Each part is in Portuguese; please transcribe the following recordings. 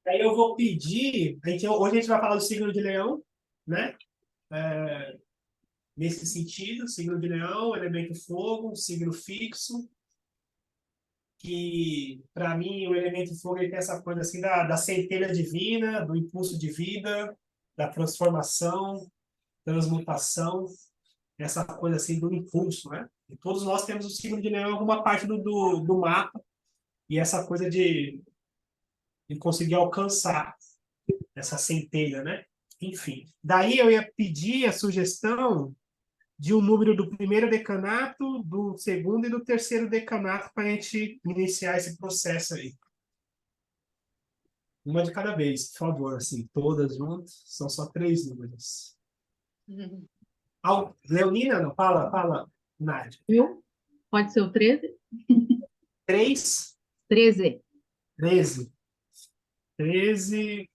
Aí eu vou pedir, hoje a gente vai falar do signo de Leão, né? Nesse sentido, signo de Leão, elemento fogo, um signo fixo, que para mim o elemento fogo ele tem essa coisa assim da centelha divina, do impulso de vida, da transformação, transmutação, essa coisa assim do impulso, né? E todos nós temos o signo de Leão em alguma parte do mapa, e essa coisa de conseguir alcançar essa centelha, né? Enfim, daí eu ia pedir a sugestão de um número do primeiro decanato, do segundo e do terceiro decanato para a gente iniciar esse processo aí. Uma de cada vez, por favor, assim, todas juntas, são só 3 números. Leonina, não, fala, Nádia. Viu? Pode ser o 13? 3, 13. 13. 13,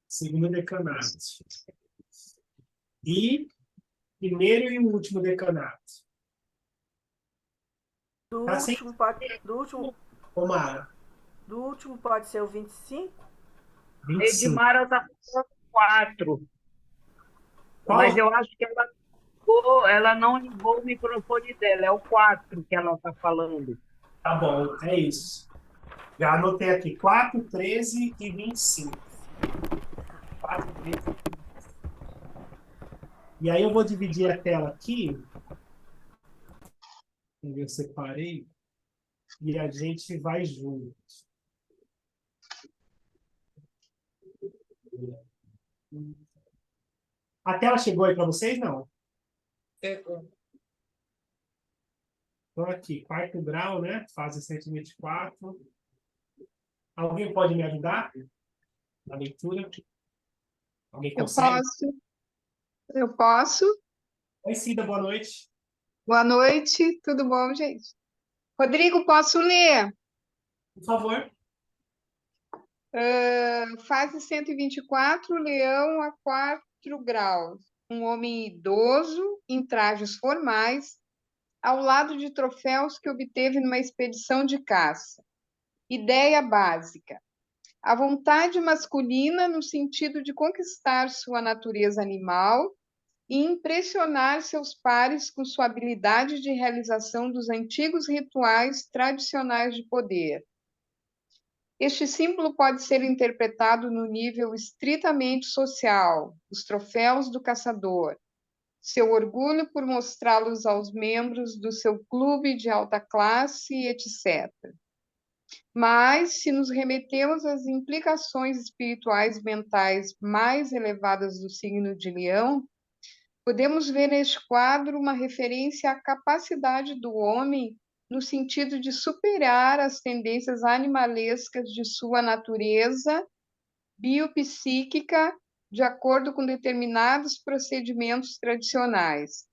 segundo decanato. E primeiro e último decanato. Do Tá sem último pode, do último, Omara, do último pode ser o 25? 25. Edmara está falando 4, mas Qual? eu acho que ela não ligou o microfone dela, é o 4 que ela está falando. Tá bom, é isso. Já anotei aqui, 4, 13 e 25. 4, 13. E aí eu vou dividir a tela aqui. Eu separei. E a gente vai junto. A tela chegou aí para vocês? Não. Chegou. Então aqui, 4º grau, né? Fase 124. Alguém pode me ajudar na leitura? Alguém Eu consegue? posso. Oi, Cida, boa noite. Boa noite, tudo bom, gente? Rodrigo, posso ler? Por favor. Fase 124, Leão a 4 graus. Um homem idoso, em trajes formais, ao lado de troféus que obteve numa expedição de caça. Ideia básica: a vontade masculina no sentido de conquistar sua natureza animal e impressionar seus pares com sua habilidade de realização dos antigos rituais tradicionais de poder. Este símbolo pode ser interpretado no nível estritamente social, os troféus do caçador, seu orgulho por mostrá-los aos membros do seu clube de alta classe, etc. Mas, se nos remetemos às implicações espirituais e mentais mais elevadas do signo de Leão, podemos ver neste quadro uma referência à capacidade do homem no sentido de superar as tendências animalescas de sua natureza biopsíquica de acordo com determinados procedimentos tradicionais.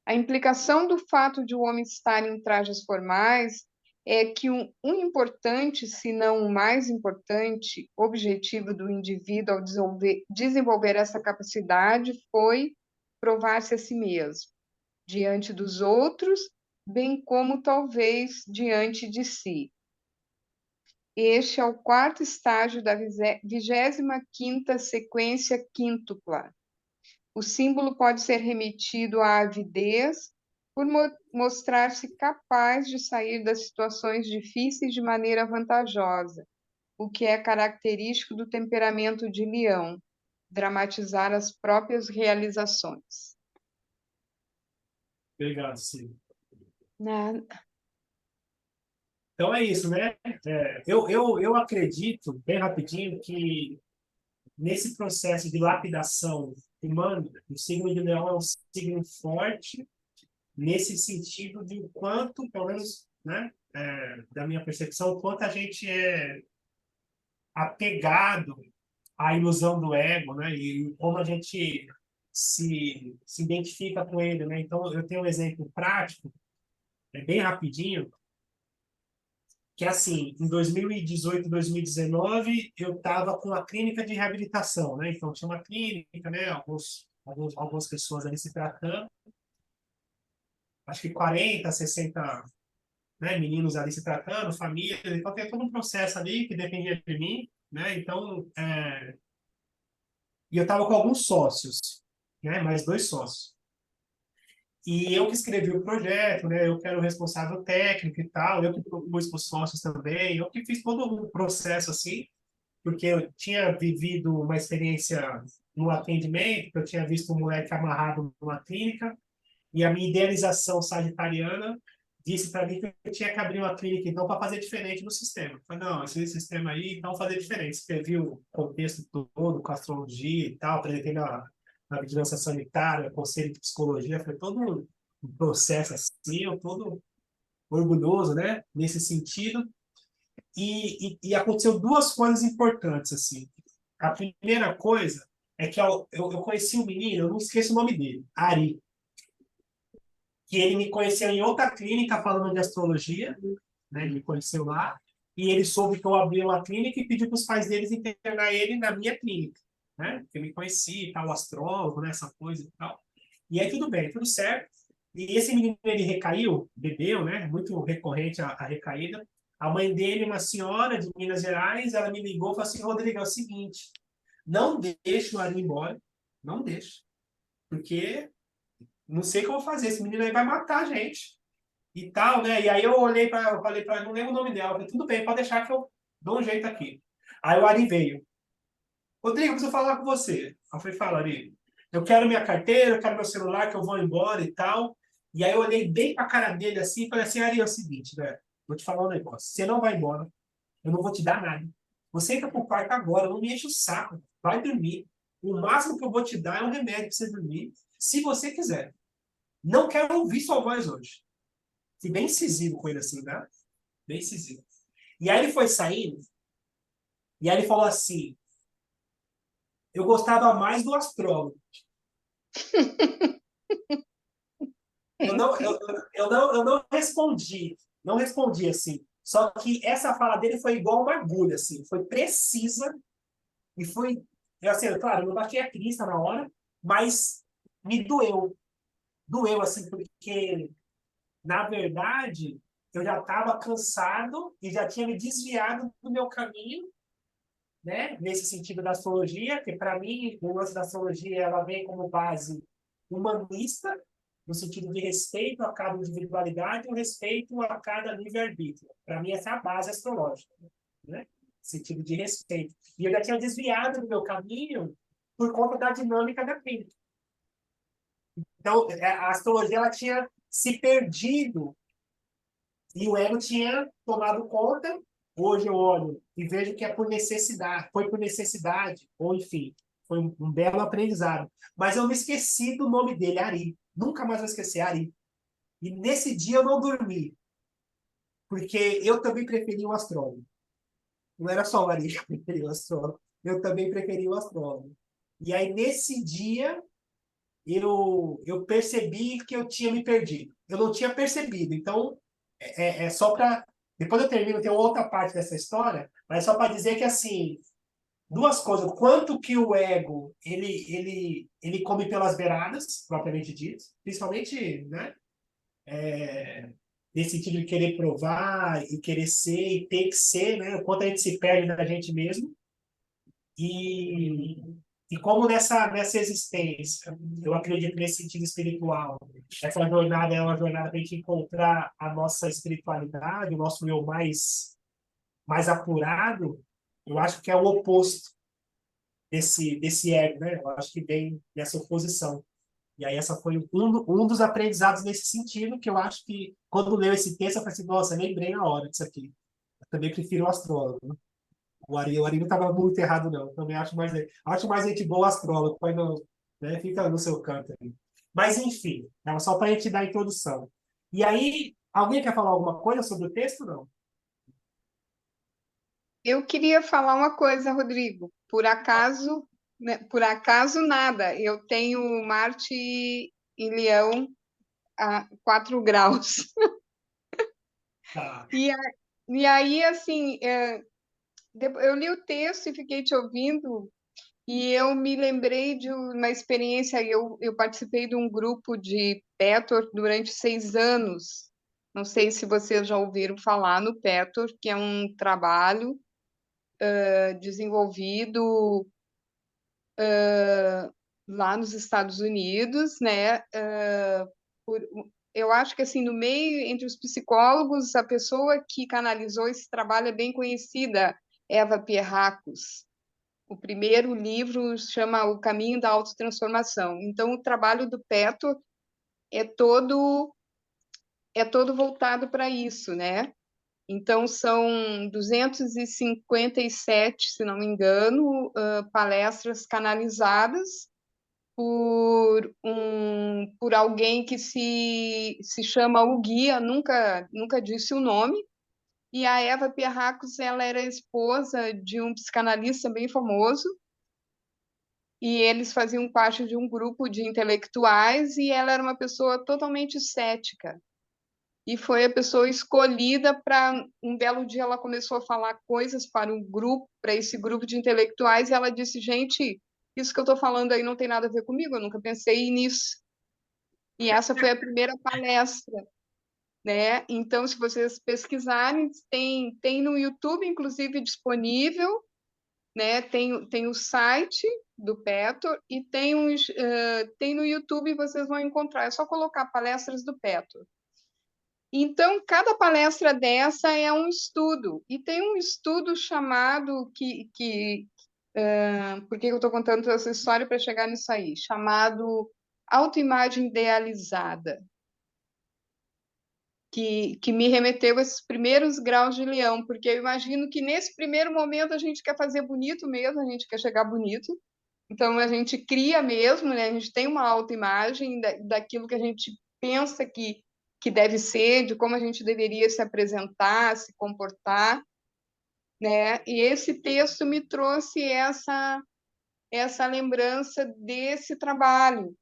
A implicação do fato de o homem estar em trajes formais é que um importante, se não o mais importante, objetivo do indivíduo ao desenvolver essa capacidade foi provar-se a si mesmo, diante dos outros, bem como talvez diante de si. Este é o 4º estágio da 25ª sequência quíntupla. O símbolo pode ser remetido à avidez por mostrar-se capaz de sair das situações difíceis de maneira vantajosa, o que é característico do temperamento de Leão, dramatizar as próprias realizações. Obrigado, Cida. Nada. Então é isso, né? Eu acredito, bem rapidinho, que nesse processo de lapidação humana, o signo de Leão é um signo forte, nesse sentido de o quanto, pelo menos, né, da minha percepção, o quanto a gente é apegado à ilusão do ego, né? E como a gente se identifica com ele, né? Então, eu tenho um exemplo prático, bem rapidinho, que é assim, em 2018, 2019, eu estava com a clínica de reabilitação, né? Então, tinha uma clínica, né? Algumas pessoas ali se tratando, acho que 40, 60 né, meninos ali se tratando, família, então tem todo um processo ali que dependia de mim, né? Então, e eu estava com alguns sócios, né? Mais 2 sócios. E eu que escrevi o projeto, né? Eu que era o responsável técnico e tal, eu que propus para os sócios também, eu que fiz todo o processo assim, porque eu tinha vivido uma experiência no atendimento, eu tinha visto um moleque amarrado numa clínica, e a minha idealização sagitariana disse para mim que eu tinha que abrir uma clínica, então, para fazer diferente no sistema. Eu falei, não, esse sistema aí, então, fazer diferente. Escrevi o contexto todo, com astrologia e tal, apresentei na vigilância sanitária, conselho de psicologia, foi todo um processo assim, eu todo orgulhoso, né, nesse sentido. E aconteceu 2 coisas importantes, assim. A primeira coisa é que eu conheci um menino, eu não esqueço o nome dele, Ari, que ele me conheceu em outra clínica falando de astrologia, né? Ele me conheceu lá, e ele soube que eu abri uma clínica e pediu para os pais deles internar ele na minha clínica, né? Porque eu me conheci, tal, astrólogo, né? Essa coisa e tal. E aí tudo bem, tudo certo. E esse menino, ele recaiu, bebeu, né? Muito recorrente a recaída. A mãe dele, uma senhora de Minas Gerais, ela me ligou e falou assim, Rodrigo, é o seguinte, não deixe o Ari embora, não deixe, porque não sei o que eu vou fazer, esse menino aí vai matar a gente e tal, né? E aí eu olhei para, eu falei para, não lembro o nome dela, eu falei, tudo bem, pode deixar que eu dou um jeito aqui. Aí o Ari veio. Rodrigo, eu preciso falar com você. Eu falei, fala, Ari. Eu quero minha carteira, eu quero meu celular, que eu vou embora e tal. E aí eu olhei bem pra cara dele assim e falei assim, Ari, é o seguinte, velho, vou te falar um negócio. Você não vai embora, eu não vou te dar nada. Você entra pro quarto agora, não me enche o saco. Vai dormir. O máximo que eu vou te dar é um remédio pra você dormir, se você quiser. Não quero ouvir sua voz hoje. Fui bem incisivo com ele assim, né? Bem incisivo. E aí ele foi saindo, e aí ele falou assim, eu gostava mais do astrólogo. Eu não respondi, não respondi assim. Só que essa fala dele foi igual uma agulha, assim, foi precisa e foi, assim, claro, eu não bati a crista na hora, mas me doeu assim, porque na verdade eu já estava cansado e já tinha me desviado do meu caminho, né? Nesse sentido da astrologia, que para mim o lance da astrologia ela vem como base humanista, no sentido de respeito a cada individualidade e o respeito a cada livre-arbítrio. Para mim, essa é a base astrológica, né? Sentido de respeito. E eu já tinha desviado do meu caminho por conta da dinâmica da clínica. Então, a astrologia ela tinha se perdido e o ego tinha tomado conta. Hoje eu olho e vejo que é por necessidade, foi por necessidade, ou enfim, foi um belo aprendizado. Mas eu me esqueci do nome dele, Ari. Nunca mais vou esquecer, Ari. E nesse dia eu não dormi, porque eu também preferi o astrólogo. Não era só o Ari que preferia o astrólogo, eu também preferi o astrólogo. E aí, nesse dia, eu percebi que eu tinha me perdido. Eu não tinha percebido. Então, é só para... Depois eu termino, tem outra parte dessa história, mas só para dizer que, assim, 2 coisas. Quanto que o ego, ele come pelas beiradas, propriamente dito, principalmente, né? Nesse sentido de querer provar e querer ser e ter que ser, né? O quanto a gente se perde da gente mesmo. E, e como nessa existência, eu acredito nesse sentido espiritual, essa jornada é uma jornada para a gente encontrar a nossa espiritualidade, o nosso eu mais apurado, eu acho que é o oposto desse ego, né? Eu acho que vem nessa oposição. E aí essa foi um dos aprendizados nesse sentido, que eu acho que, quando leu esse texto, eu falei assim, nossa, lembrei na hora disso aqui. Eu também prefiro o astrólogo, né? O Ari não estava muito errado, não. Eu também acho mais gente boa o astrólogo, mas não, né? Fica no seu canto aí. Mas, enfim, era só para a gente dar a introdução. E aí, alguém quer falar alguma coisa sobre o texto, não? Eu queria falar uma coisa, Rodrigo. Por acaso, né, por acaso nada. Eu tenho Marte em Leão a 4 graus. Tá. E aí, assim, eu li o texto e fiquei te ouvindo, e eu me lembrei de uma experiência. Eu participei de um grupo de Petor durante 6 anos. Não sei se vocês já ouviram falar no Petor, que é um trabalho desenvolvido lá nos Estados Unidos, né? Eu acho que assim no meio entre os psicólogos, a pessoa que canalizou esse trabalho é bem conhecida, Eva Pierrakos. O primeiro livro chama O Caminho da Autotransformação. Então, o trabalho do Petor é todo voltado para isso, né? Então, são 257, se não me engano, palestras canalizadas por alguém que se chama o guia, nunca disse o nome, e a Eva Pierrakos, ela era esposa de um psicanalista bem famoso, e eles faziam parte de um grupo de intelectuais, e ela era uma pessoa totalmente cética. E foi a pessoa escolhida para um belo dia ela começou a falar coisas para um grupo, para esse grupo de intelectuais, e ela disse: gente, isso que eu estou falando aí não tem nada a ver comigo, eu nunca pensei nisso. E essa foi a primeira palestra, né? Então, se vocês pesquisarem, tem no YouTube, inclusive, disponível, né? Tem o site do Petor e tem no YouTube, vocês vão encontrar. É só colocar palestras do Petor. Então, cada palestra dessa é um estudo. E tem um estudo chamado por que eu estou contando toda essa história para chegar nisso aí? Chamado autoimagem idealizada, que me remeteu a esses primeiros graus de leão, porque eu imagino que nesse primeiro momento a gente quer fazer bonito mesmo, a gente quer chegar bonito, então a gente cria mesmo, né? A gente tem uma autoimagem daquilo que a gente pensa que deve ser, de como a gente deveria se apresentar, se comportar, né? E esse texto me trouxe essa lembrança desse trabalho,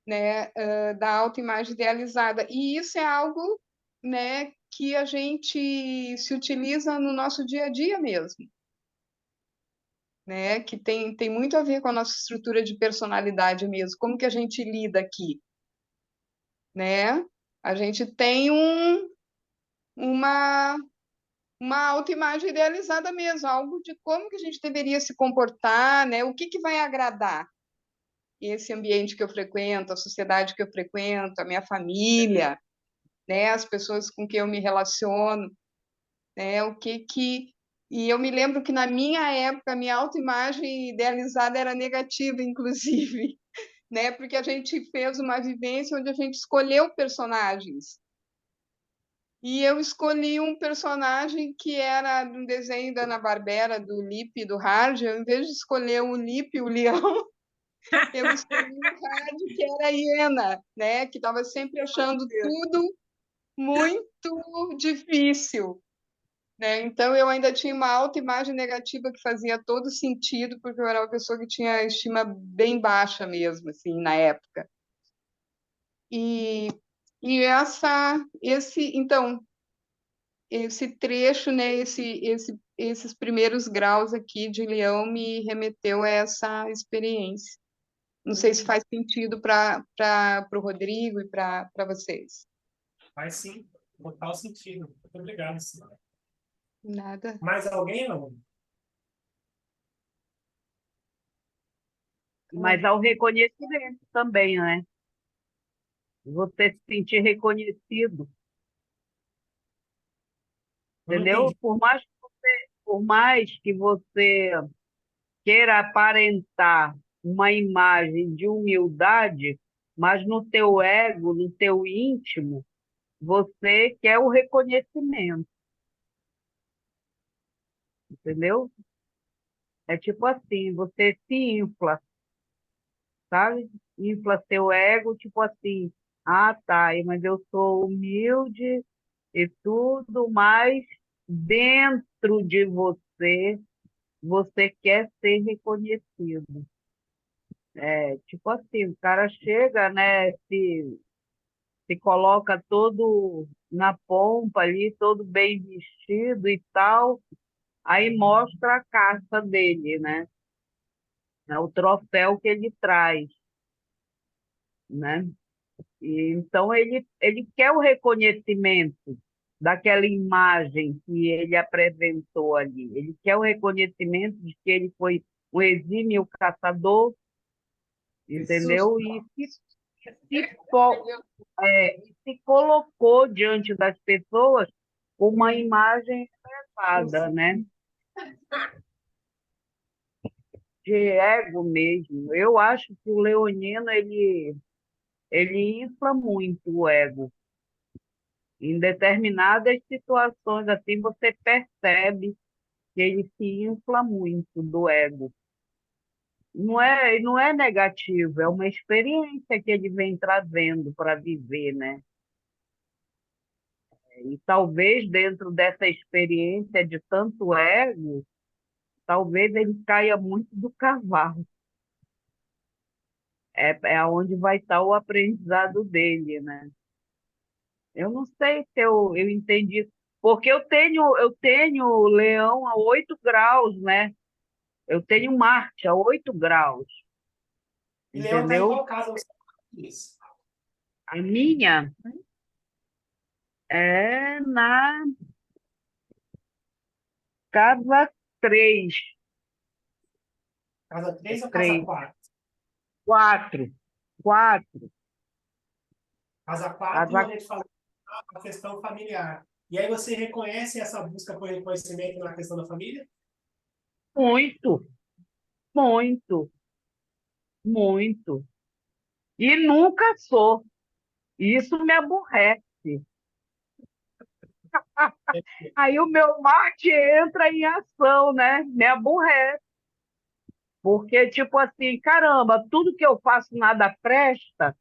né, da autoimagem idealizada. E isso é algo, né, que a gente se utiliza no nosso dia a dia mesmo, né, que tem muito a ver com a nossa estrutura de personalidade mesmo, como que a gente lida aqui, né? A gente tem uma, uma autoimagem idealizada mesmo, algo de como que a gente deveria se comportar, né? O que vai agradar esse ambiente que eu frequento, a sociedade que eu frequento, a minha família, né? As pessoas com quem eu me relaciono, né? E eu me lembro que na minha época a minha autoimagem idealizada era negativa, inclusive, né? Porque a gente fez uma vivência onde a gente escolheu personagens. E eu escolhi um personagem que era de um desenho da Hanna-Barbera, do Lip e do Hard. Ao invés de escolher o Lip, o leão, eu escolhi o Hard, que era a hiena, né? Que estava sempre achando tudo muito difícil, né? Então eu ainda tinha uma autoimagem negativa que fazia todo sentido, porque eu era uma pessoa que tinha a estima bem baixa mesmo, assim, na época. E, então, esse trecho, né, esses primeiros graus aqui de Leão me remeteu a essa experiência. Não sei se faz sentido para o Rodrigo e para vocês. Faz sim, total sentido. Muito obrigado, senhora. Nada. Mais alguém, não? Mas ao reconhecimento também, né? Você se sentir reconhecido, Eu não entendeu? entendi. Por mais que você queira aparentar uma imagem de humildade, mas no teu ego, no teu íntimo, você quer o reconhecimento, entendeu? É tipo assim, você se infla, sabe? Infla seu ego, tipo assim, ah, tá, mas eu sou humilde e tudo, mas dentro de você, você quer ser reconhecido. É, tipo assim, o cara chega, né, se coloca todo na pompa ali, todo bem vestido e tal, aí mostra a caça dele, né? É o troféu que ele traz, né? E, então, ele quer o reconhecimento daquela imagem que ele apresentou ali. Ele quer o reconhecimento de que ele foi um exímio caçador, entendeu? E se colocou diante das pessoas com uma imagem elevada, né? De ego mesmo. Eu acho que o leonino, ele infla muito o ego. Em determinadas situações, assim, você percebe que ele se infla muito do ego. Não é negativo, é uma experiência que ele vem trazendo para viver, né? E talvez dentro dessa experiência de tanto ego, talvez ele caia muito do cavalo. É onde vai estar o aprendizado dele, né? Eu não sei se eu entendi, porque eu tenho Leão a 8 graus, né? Eu tenho Marte a 8 graus, E Leão tá em entendeu? qual casa você diz? A minha é na casa 3, Casa é 3 ou casa 3, 4? 4, 4, Casa 4, a casa gente fala a questão familiar. E aí você reconhece essa busca por reconhecimento na questão da família? muito, muito, muito. E nunca sou. Isso me aborrece. Aí o meu Marte entra em ação, né? Me aborrece. Porque, tipo assim, caramba, tudo que eu faço nada presta,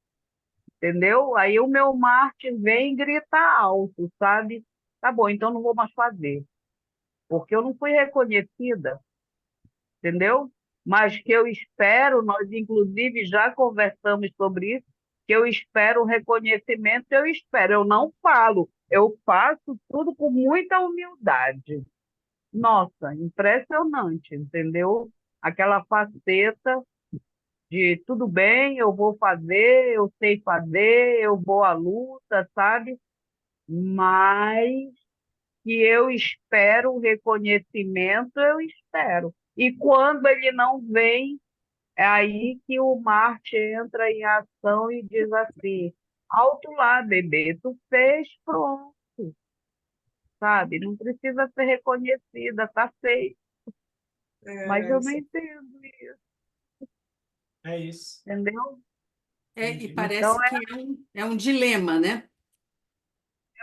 entendeu? Aí o meu Marte vem e grita alto, sabe? Tá bom, então não vou mais fazer, porque eu não fui reconhecida, entendeu? Mas que eu espero, nós inclusive já conversamos sobre isso, que eu espero o reconhecimento, eu espero, eu não falo, eu faço tudo com muita humildade. Nossa, impressionante, entendeu? Aquela faceta de tudo bem, eu vou fazer, eu sei fazer, eu vou à luta, sabe? Mas que eu espero o reconhecimento, eu espero. E quando ele não vem, é aí que o Marte entra em ação e diz assim: alto lá, bebê, tu fez, pronto, sabe? Não precisa ser reconhecida, tá feito. Mas É eu não isso. entendo isso, É isso. entendeu? E Entendi. Então parece que é um dilema, né?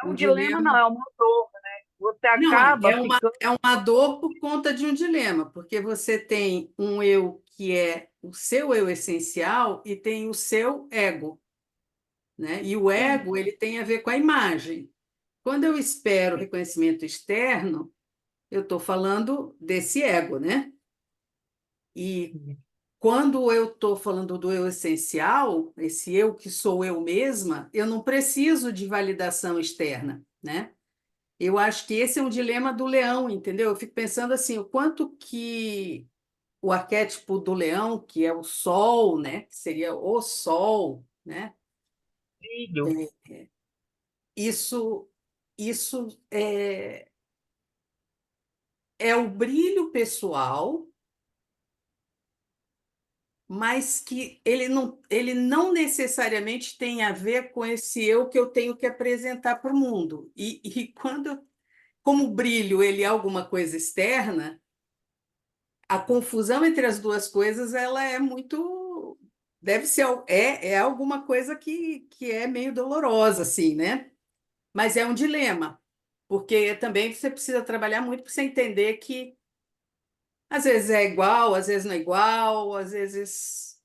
é O um dilema, dilema. não, é uma dor, né? Você Não, acaba ficando. é uma dor por conta de um dilema, porque você tem um eu que é o seu eu essencial e tem o seu ego, né? E o ego, ele tem a ver com a imagem. Quando eu espero reconhecimento externo, eu estou falando desse ego, né? E quando eu estou falando do eu essencial, esse eu que sou eu mesma, eu não preciso de validação externa, né? Eu acho que esse é um dilema do leão, entendeu? Eu fico pensando assim, o quanto que o arquétipo do leão, que é o sol, né? Que seria o sol, né? Filho. Isso, isso é o brilho pessoal, mas que ele não necessariamente tem a ver com esse eu que eu tenho que apresentar para o mundo. E quando, como o brilho ele é alguma coisa externa, a confusão entre as duas coisas ela é muito, deve ser é alguma coisa que é meio dolorosa assim, né? Mas é um dilema, porque também você precisa trabalhar muito para você entender que às vezes é igual, às vezes não é igual, às vezes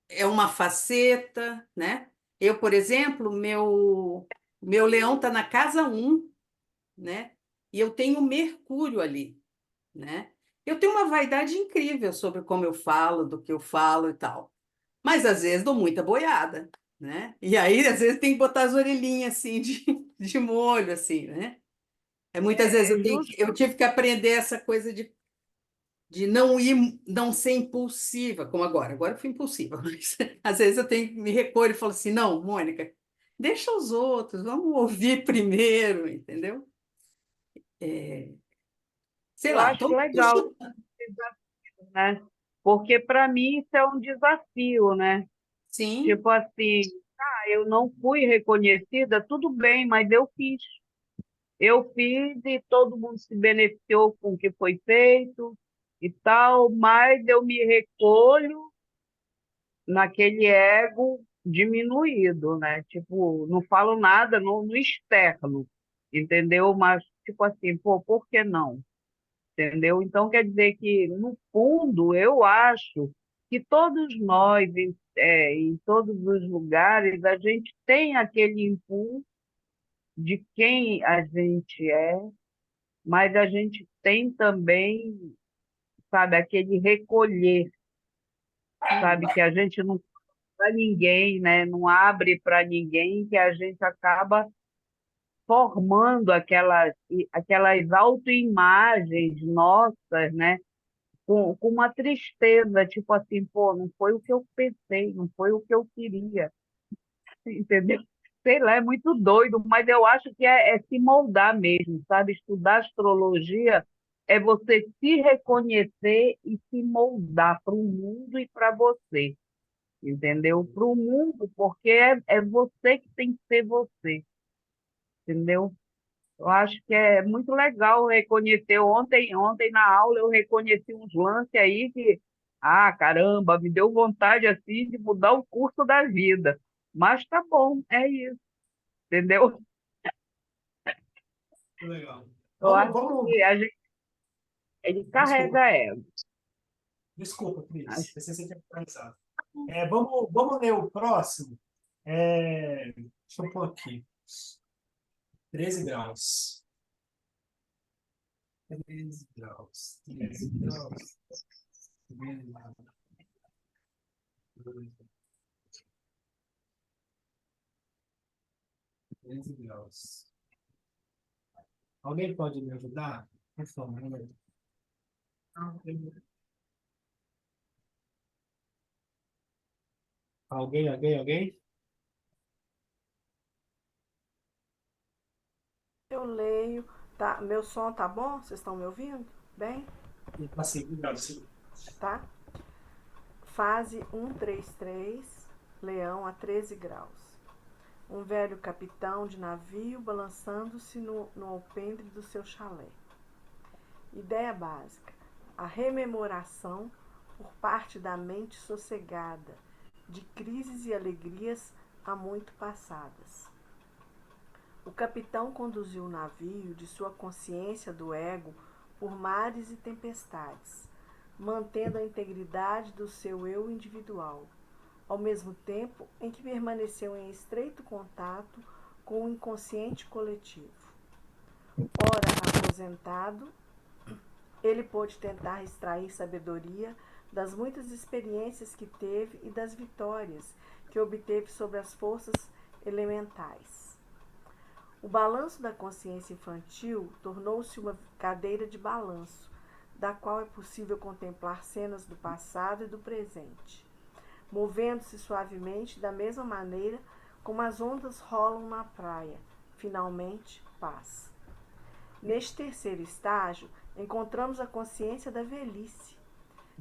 é uma faceta, né? Eu, por exemplo, meu leão está na casa um, né? E eu tenho Mercúrio ali, né? Eu tenho uma vaidade incrível sobre como eu falo, do que eu falo e tal. Mas às vezes dou muita boiada, né? E aí, às vezes, tem que botar as orelhinhas assim de molho, assim, né? Muitas vezes É justo. eu tive que aprender essa coisa de de não ir, não ser impulsiva, como agora. Agora eu fui impulsiva, mas às vezes eu tenho que me recolher e falo assim, não, Mônica, deixa os outros, vamos ouvir primeiro, entendeu? Sei Eu lá, acho legal esse desafio, né? Porque para mim isso é um desafio, né? sim, Tipo assim, eu não fui reconhecida, tudo bem, mas eu fiz. Eu fiz e todo mundo se beneficiou com o que foi feito e tal, mas eu me recolho naquele ego diminuído, né? Tipo, não falo nada no externo, entendeu? Mas, tipo assim, pô, por que não? Entendeu? Então, quer dizer que, no fundo, eu acho que todos nós, em todos os lugares, a gente tem aquele impulso de quem a gente é, mas a gente tem também, sabe, aquele recolher, sabe, que a gente não para ninguém, né? Não abre para ninguém, que a gente acaba formando aquelas autoimagens nossas, né? Com uma tristeza, tipo assim, pô, não foi o que eu pensei, não foi o que eu queria, entendeu? Sei lá, é muito doido, mas eu acho que é se moldar mesmo, sabe? Estudar astrologia é você se reconhecer e se moldar para o mundo e para você, entendeu? Para o mundo, porque é você que tem que ser você, entendeu? Eu acho que é muito legal reconhecer. Ontem na aula eu reconheci uns lances aí que, caramba, me deu vontade assim de mudar o curso da vida. Mas tá bom, é isso, entendeu? Legal. Eu Vamos, acho vamos. que ele Desculpa, carrega ego. desculpa, Cris. Acho- Pensei que você tinha finalizado. Vamos ler o próximo. Deixa eu pôr aqui. 13 graus. 13 graus. 13 graus. 13 graus. Alguém pode me ajudar? Por favor. Alguém? Eu leio. Tá, meu som tá bom? Vocês estão me ouvindo? Bem? Assim, obrigado, sim. Tá? Fase 133, Leão a 13 graus. Um velho capitão de navio balançando-se no alpendre do seu chalé. Ideia básica: a rememoração por parte da mente sossegada de crises e alegrias há muito passadas. O capitão conduziu o navio de sua consciência do ego por mares e tempestades, mantendo a integridade do seu eu individual, ao mesmo tempo em que permaneceu em estreito contato com o inconsciente coletivo. Ora aposentado, ele pôde tentar extrair sabedoria das muitas experiências que teve e das vitórias que obteve sobre as forças elementais. O balanço da consciência infantil tornou-se uma cadeira de balanço, da qual é possível contemplar cenas do passado e do presente, movendo-se suavemente da mesma maneira como as ondas rolam na praia. Finalmente, paz. Neste terceiro estágio, encontramos a consciência da velhice.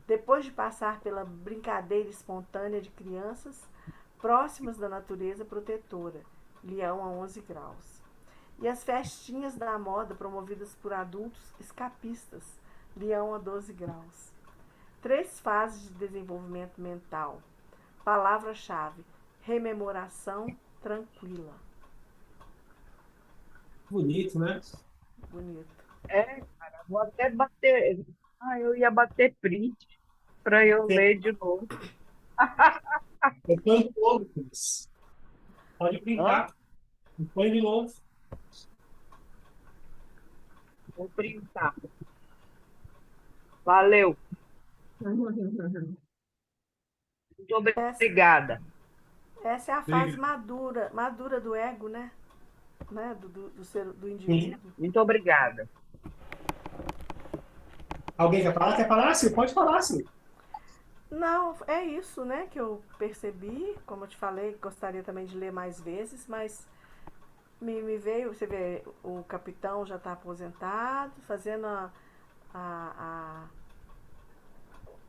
Depois de passar pela brincadeira espontânea de crianças próximas da natureza protetora, Leão a 11 graus, e as festinhas da moda promovidas por adultos escapistas, Leão a 12 graus. 3 fases de desenvolvimento mental. Palavra-chave: rememoração tranquila. Bonito, né? Bonito. Cara, vou até bater. Eu ia bater print para eu ler de novo. Depois de novo, Cris. Pode Hã? printar. Depois de novo. Vou printar. Valeu. Muito Essa, obrigada. essa é a fase Obrigado. madura do ego, né? Do Sim. indivíduo. Muito obrigada. Alguém quer falar? Quer falar, Sil? Pode falar, Sil. Não, é isso, né, que eu percebi. Como eu te falei, gostaria também de ler mais vezes, mas me veio, você vê, o capitão já está aposentado, fazendo a,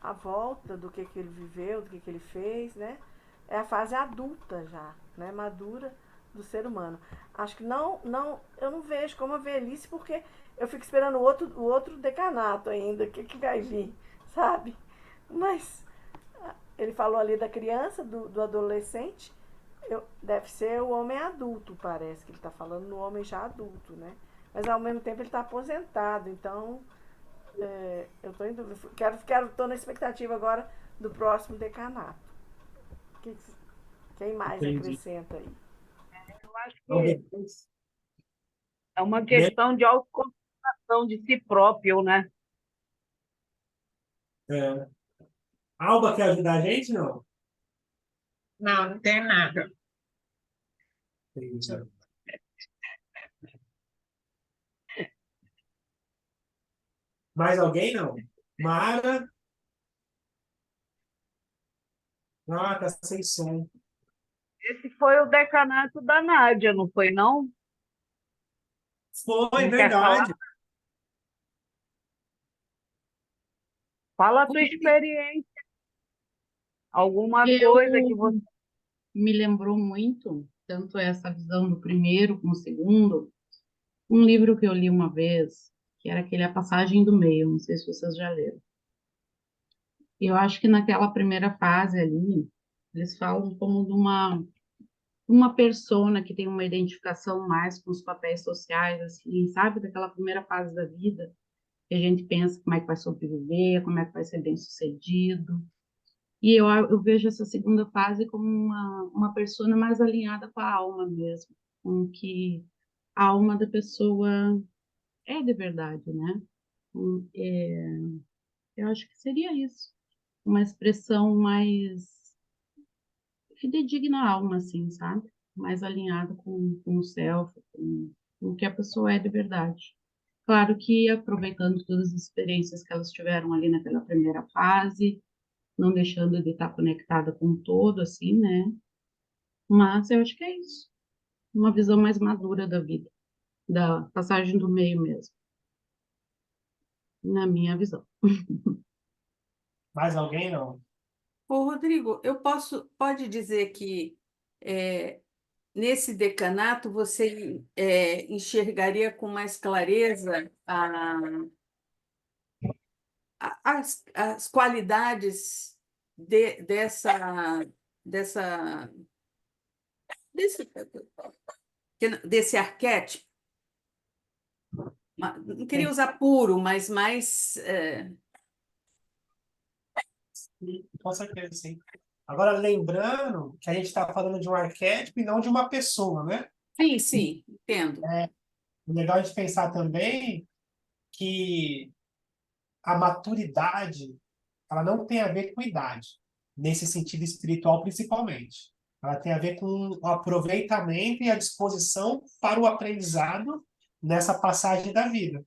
a volta do que ele viveu, do que ele fez, né? É a fase adulta já, né? Madura do ser humano. Acho que eu não vejo como a velhice, porque eu fico esperando o outro decanato ainda, o que vai vir, sabe? Mas ele falou ali da criança, do adolescente, deve ser o homem adulto, parece que ele está falando no homem já adulto, né? Mas ao mesmo tempo ele está aposentado, então eu tô em dúvida. Tô na expectativa agora do próximo decanato. Que, quem mais Entendi. acrescenta aí? Eu acho que Alguém? é uma Né? questão de autoconstrução de si próprio, né? É. Alba quer ajudar a gente? Não. Não, não tem nada. Entendi. Mais alguém? Não. Mara? Ah, tá sem som. Esse foi o decanato da Nádia, não foi, não? Foi, Não quer falar? verdade. Fala a tua experiência, alguma coisa que Eu você... me lembrou muito, tanto essa visão do primeiro como o segundo, um livro que eu li uma vez, que era aquele A Passagem do Meio, não sei se vocês já leram. Eu acho que naquela primeira fase ali, eles falam como de uma persona que tem uma identificação mais com os papéis sociais, assim, sabe? Daquela primeira fase da vida, que a gente pensa como é que vai sobreviver, como é que vai ser bem-sucedido. E eu vejo essa segunda fase como uma persona mais alinhada com a alma mesmo, com o que a alma da pessoa é de verdade, né? Eu acho que seria isso, uma expressão mais fidedigna à alma, assim, sabe? Mais alinhada com o self, com o que a pessoa é de verdade. Claro que aproveitando todas as experiências que elas tiveram ali naquela primeira fase, não deixando de estar conectada com o todo, assim, né? Mas eu acho que é isso. Uma visão mais madura da vida, da passagem do meio mesmo, na minha visão. Mais alguém? Não. Ô, Rodrigo, pode dizer que nesse decanato você enxergaria com mais clareza as qualidades dessa, desse, desse arquétipo? Não queria Sim, usar puro, mas mais. com certeza, sim. Agora, lembrando que a gente está falando de um arquétipo e não de uma pessoa, né? Sim, sim, entendo. É legal a gente pensar também que a maturidade, ela não tem a ver com idade, nesse sentido espiritual principalmente. Ela tem a ver com o aproveitamento e a disposição para o aprendizado nessa passagem da vida.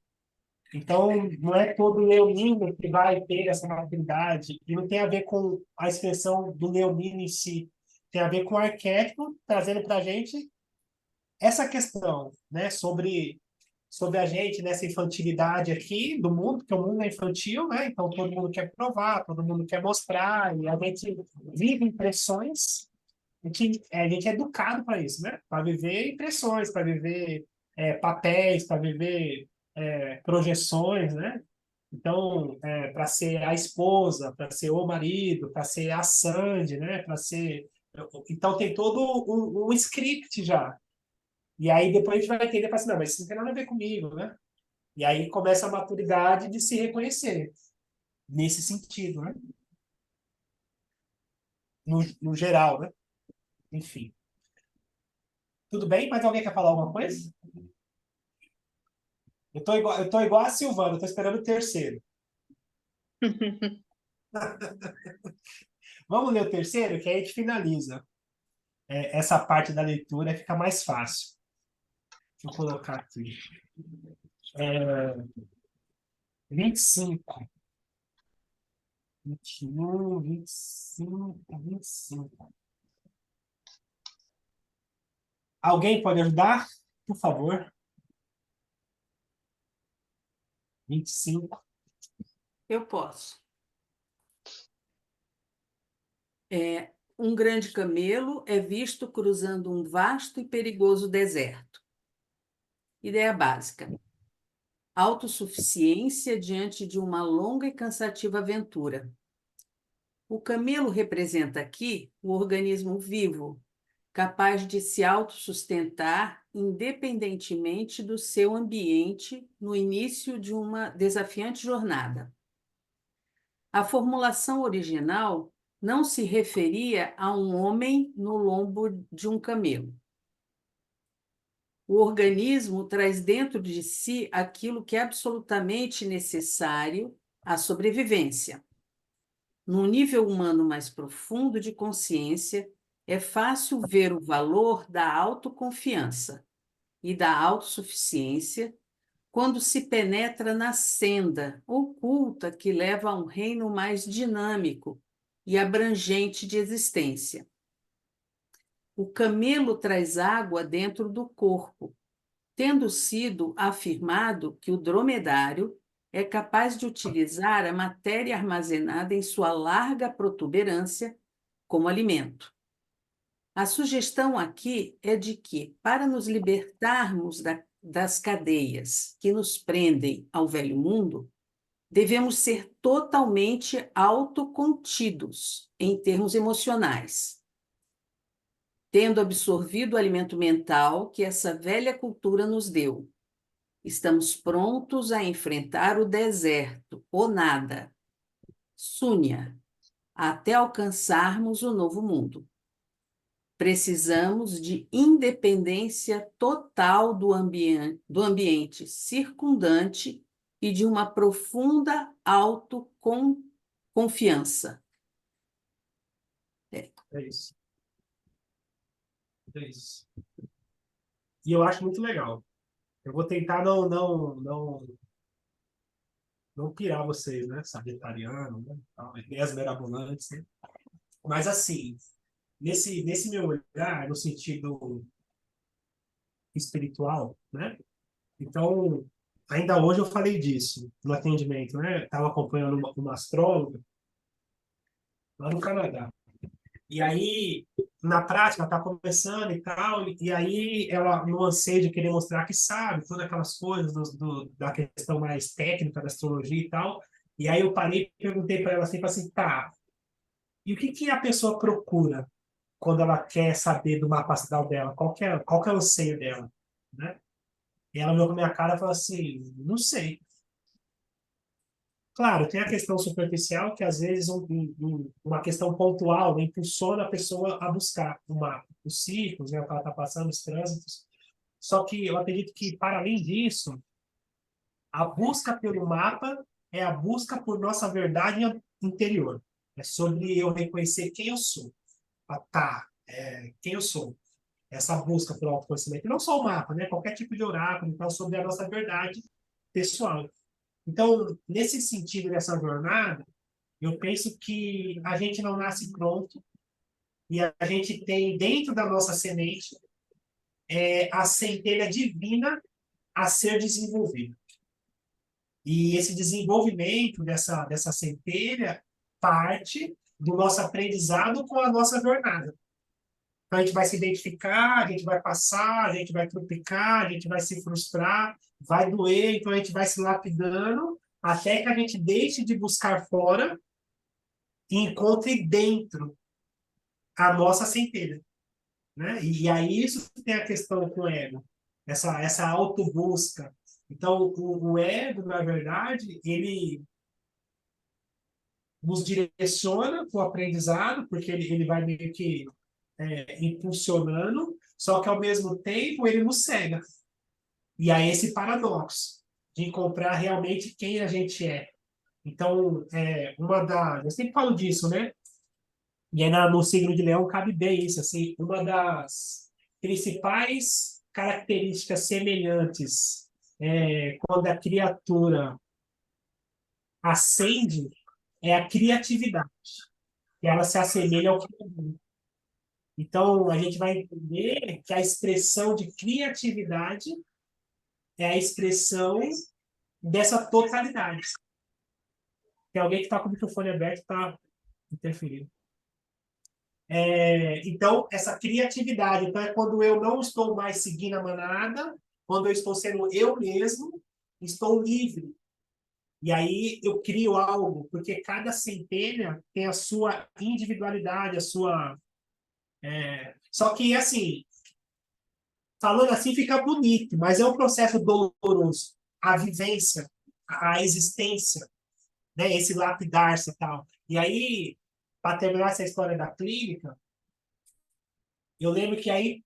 Então, não é todo leonino que vai ter essa maturidade, e não tem a ver com a expressão do leonino em si, tem a ver com o arquétipo trazendo para a gente essa questão, né, sobre a gente nessa infantilidade aqui do mundo, porque o mundo é infantil, né? Então todo mundo quer provar, todo mundo quer mostrar, e a gente vive impressões, a gente é educado para isso, né? Para viver impressões, para viver papéis, para viver projeções, né? Então, para ser a esposa, para ser o marido, para ser a Sandy, né? Para ser. Então, tem todo um script já. E aí depois a gente vai entender, assim, não, mas isso não tem nada a ver comigo, né? E aí começa a maturidade de se reconhecer nesse sentido, né? No geral, né? Enfim. Tudo bem? Mais alguém quer falar alguma coisa? Eu tô igual a Silvana, eu tô esperando o terceiro. Vamos ler o terceiro, que aí a gente finaliza. Essa parte da leitura e fica mais fácil. Deixa eu colocar aqui. 25. 21, 25, 25. Alguém pode ajudar? Por favor. 25. Eu posso. Um grande camelo é visto cruzando um vasto e perigoso deserto. Ideia básica: autossuficiência diante de uma longa e cansativa aventura. O camelo representa aqui o organismo vivo, capaz de se autossustentar independentemente do seu ambiente no início de uma desafiante jornada. A formulação original não se referia a um homem no lombo de um camelo. O organismo traz dentro de si aquilo que é absolutamente necessário à sobrevivência. Num nível humano mais profundo de consciência, é fácil ver o valor da autoconfiança e da autossuficiência quando se penetra na senda oculta que leva a um reino mais dinâmico e abrangente de existência. O camelo traz água dentro do corpo, tendo sido afirmado que o dromedário é capaz de utilizar a matéria armazenada em sua larga protuberância como alimento. A sugestão aqui é de que, para nos libertarmos das cadeias que nos prendem ao velho mundo, devemos ser totalmente autocontidos em termos emocionais, tendo absorvido o alimento mental que essa velha cultura nos deu. Estamos prontos a enfrentar o deserto, ou nada, Súnia, até alcançarmos o novo mundo. Precisamos de independência total do ambiente circundante e de uma profunda autoconfiança. É isso. É isso. E eu acho muito legal. Eu vou tentar não pirar vocês, né? Sagitariano, né? Ideias mirabolantes, né? Mas, assim, nesse meu olhar, no sentido espiritual, né? Então, ainda hoje eu falei disso no atendimento, né? Estava acompanhando uma astróloga lá no Canadá. E aí, na prática, está começando e tal, e aí ela, no anseio de querer mostrar que sabe, todas aquelas coisas da questão mais técnica da astrologia e tal, e aí eu parei e perguntei para ela assim, falei assim, tá, e o que a pessoa procura quando ela quer saber do mapa astral dela? Qual que é o anseio dela, né? E ela olhou com a minha cara e falou assim, não sei. Claro, tem a questão superficial, que às vezes uma questão pontual, né, impulsiona a pessoa a buscar o mapa, os ciclos, né, o que ela está passando, os trânsitos. Só que eu acredito que, para além disso, a busca pelo mapa é a busca por nossa verdade interior. É sobre eu reconhecer quem eu sou. Quem eu sou. Essa busca pelo autoconhecimento. E não só o mapa, né? Qualquer tipo de oráculo, então, sobre a nossa verdade pessoal. Então, nesse sentido dessa jornada, eu penso que a gente não nasce pronto e a gente tem dentro da nossa semente a centelha divina a ser desenvolvida. E esse desenvolvimento dessa centelha parte do nosso aprendizado com a nossa jornada. Então, a gente vai se identificar, a gente vai passar, a gente vai tropicar, a gente vai se frustrar, vai doer, então a gente vai se lapidando até que a gente deixe de buscar fora e encontre dentro a nossa centelha, né? E aí isso tem a questão com o ego, essa autobusca. Então, o ego, na verdade, ele nos direciona para o aprendizado, porque ele vai meio que impulsionando, só que ao mesmo tempo ele nos cega. E aí esse paradoxo de encontrar realmente quem a gente é. Então, eu sempre falo disso, né? E aí no signo de Leão cabe bem isso, assim, uma das principais características semelhantes quando a criatura acende é a criatividade, que ela se assemelha ao criador. Então, a gente vai entender que a expressão de criatividade é a expressão dessa totalidade. Tem alguém que está com o microfone aberto e está interferindo. Então, essa criatividade, então, é quando eu não estou mais seguindo a manada, quando eu estou sendo eu mesmo, estou livre. E aí eu crio algo, porque cada centelha tem a sua individualidade, a sua... Só que, assim, falando assim fica bonito, mas é um processo doloroso. A vivência, a existência, né? Esse lapidar-se e tal. E aí, para terminar essa história da clínica, eu lembro que aí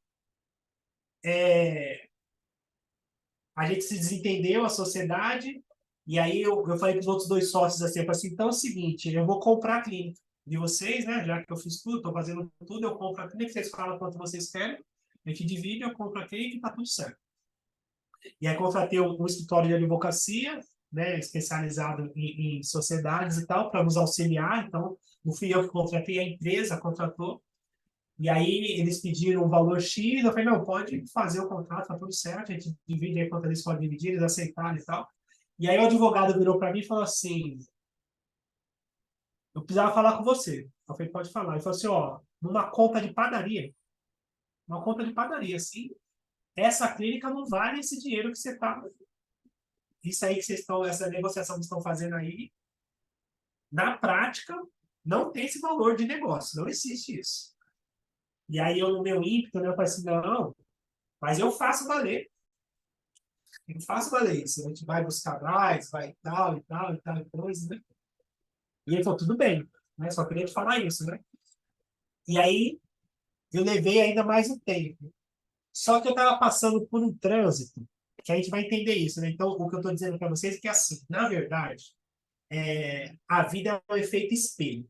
a gente se desentendeu, a sociedade, e aí eu falei para os outros dois sócios assim, eu falei assim, então é o seguinte, eu vou comprar a clínica de vocês, né? Já que eu fiz tudo, estou fazendo tudo, eu compro a clínica, vocês falam quanto vocês querem, a gente divide, eu compro a clínica e está tudo certo. E aí contratei um escritório de advocacia, né, especializado em sociedades e tal, para nos auxiliar. Então, não fui eu que contratei, a empresa contratou. E aí eles pediram um valor X, eu falei, não, pode fazer o contrato, tá tudo certo, a gente divide aí quanto eles podem dividir, eles aceitaram e tal. E aí o advogado virou para mim e falou assim, eu precisava falar com você. Eu falei, pode falar. Ele falou assim, ó, numa conta de padaria, uma conta de padaria, assim, essa clínica não vale esse dinheiro que você está... Isso aí que vocês estão, essa negociação que estão fazendo aí, na prática, não tem esse valor de negócio, não existe isso. E aí eu, no meu ímpeto, né, eu falei assim, não, mas eu faço valer. Eu faço valer isso. A gente vai buscar mais, vai tal, e tal, e tal, e coisa, né? E ele falou, tudo bem, né? Só queria te falar isso, né? E aí eu levei ainda mais um tempo. Só que eu estava passando por um trânsito, que a gente vai entender isso, né? Então, o que eu estou dizendo para vocês é que, assim, na verdade, a vida é um efeito espelho.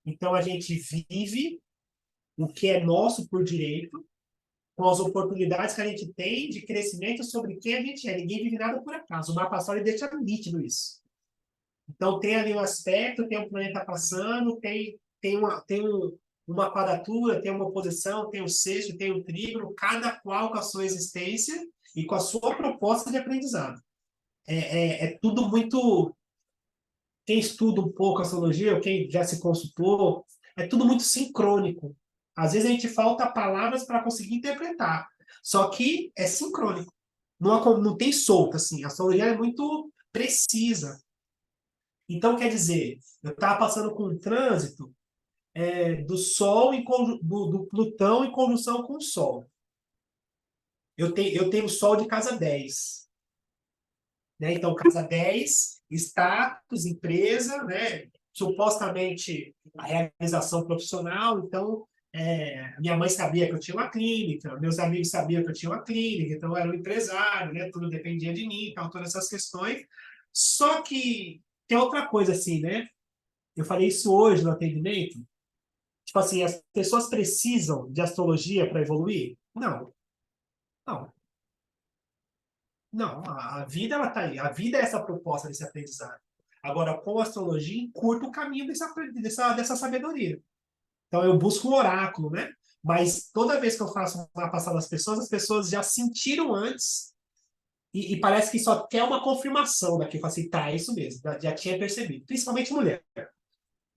Então, a gente vive o que é nosso por direito, com as oportunidades que a gente tem de crescimento sobre quem a gente é. Ninguém vive nada por acaso. O mapa astral deixa nítido isso. Então, tem ali um aspecto, tem um planeta passando, uma quadratura, tem uma oposição, tem um sexto, tem um trígono, cada qual com a sua existência e com a sua proposta de aprendizado. É tudo muito... Quem estuda um pouco a astrologia, ou quem já se consultou, é tudo muito sincrônico. Às vezes a gente falta palavras para conseguir interpretar. Só que é sincrônico. Não tem solta, assim. A astrologia é muito precisa. Então, quer dizer, eu estava passando com um trânsito do Sol do Plutão em conjunção com o Sol. Eu tenho o Sol de casa 10. Né? Então, casa 10, status, empresa, né? Supostamente a realização profissional. Então, minha mãe sabia que eu tinha uma clínica, meus amigos sabiam que eu tinha uma clínica, então eu era um empresário, né? Tudo dependia de mim, então, todas essas questões. Só que tem outra coisa assim, né? Eu falei isso hoje no atendimento. Tipo assim, as pessoas precisam de astrologia para evoluir? Não. Não. Não, a vida ela tá aí. A vida é essa proposta desse aprendizado. Agora, com a astrologia, encurta o caminho dessa sabedoria. Então, eu busco um oráculo, né? Mas toda vez que eu faço uma passada das pessoas, as pessoas já sentiram antes e parece que só quer uma confirmação daquilo. Fala assim, tá, é isso mesmo, já tinha percebido. Principalmente mulher.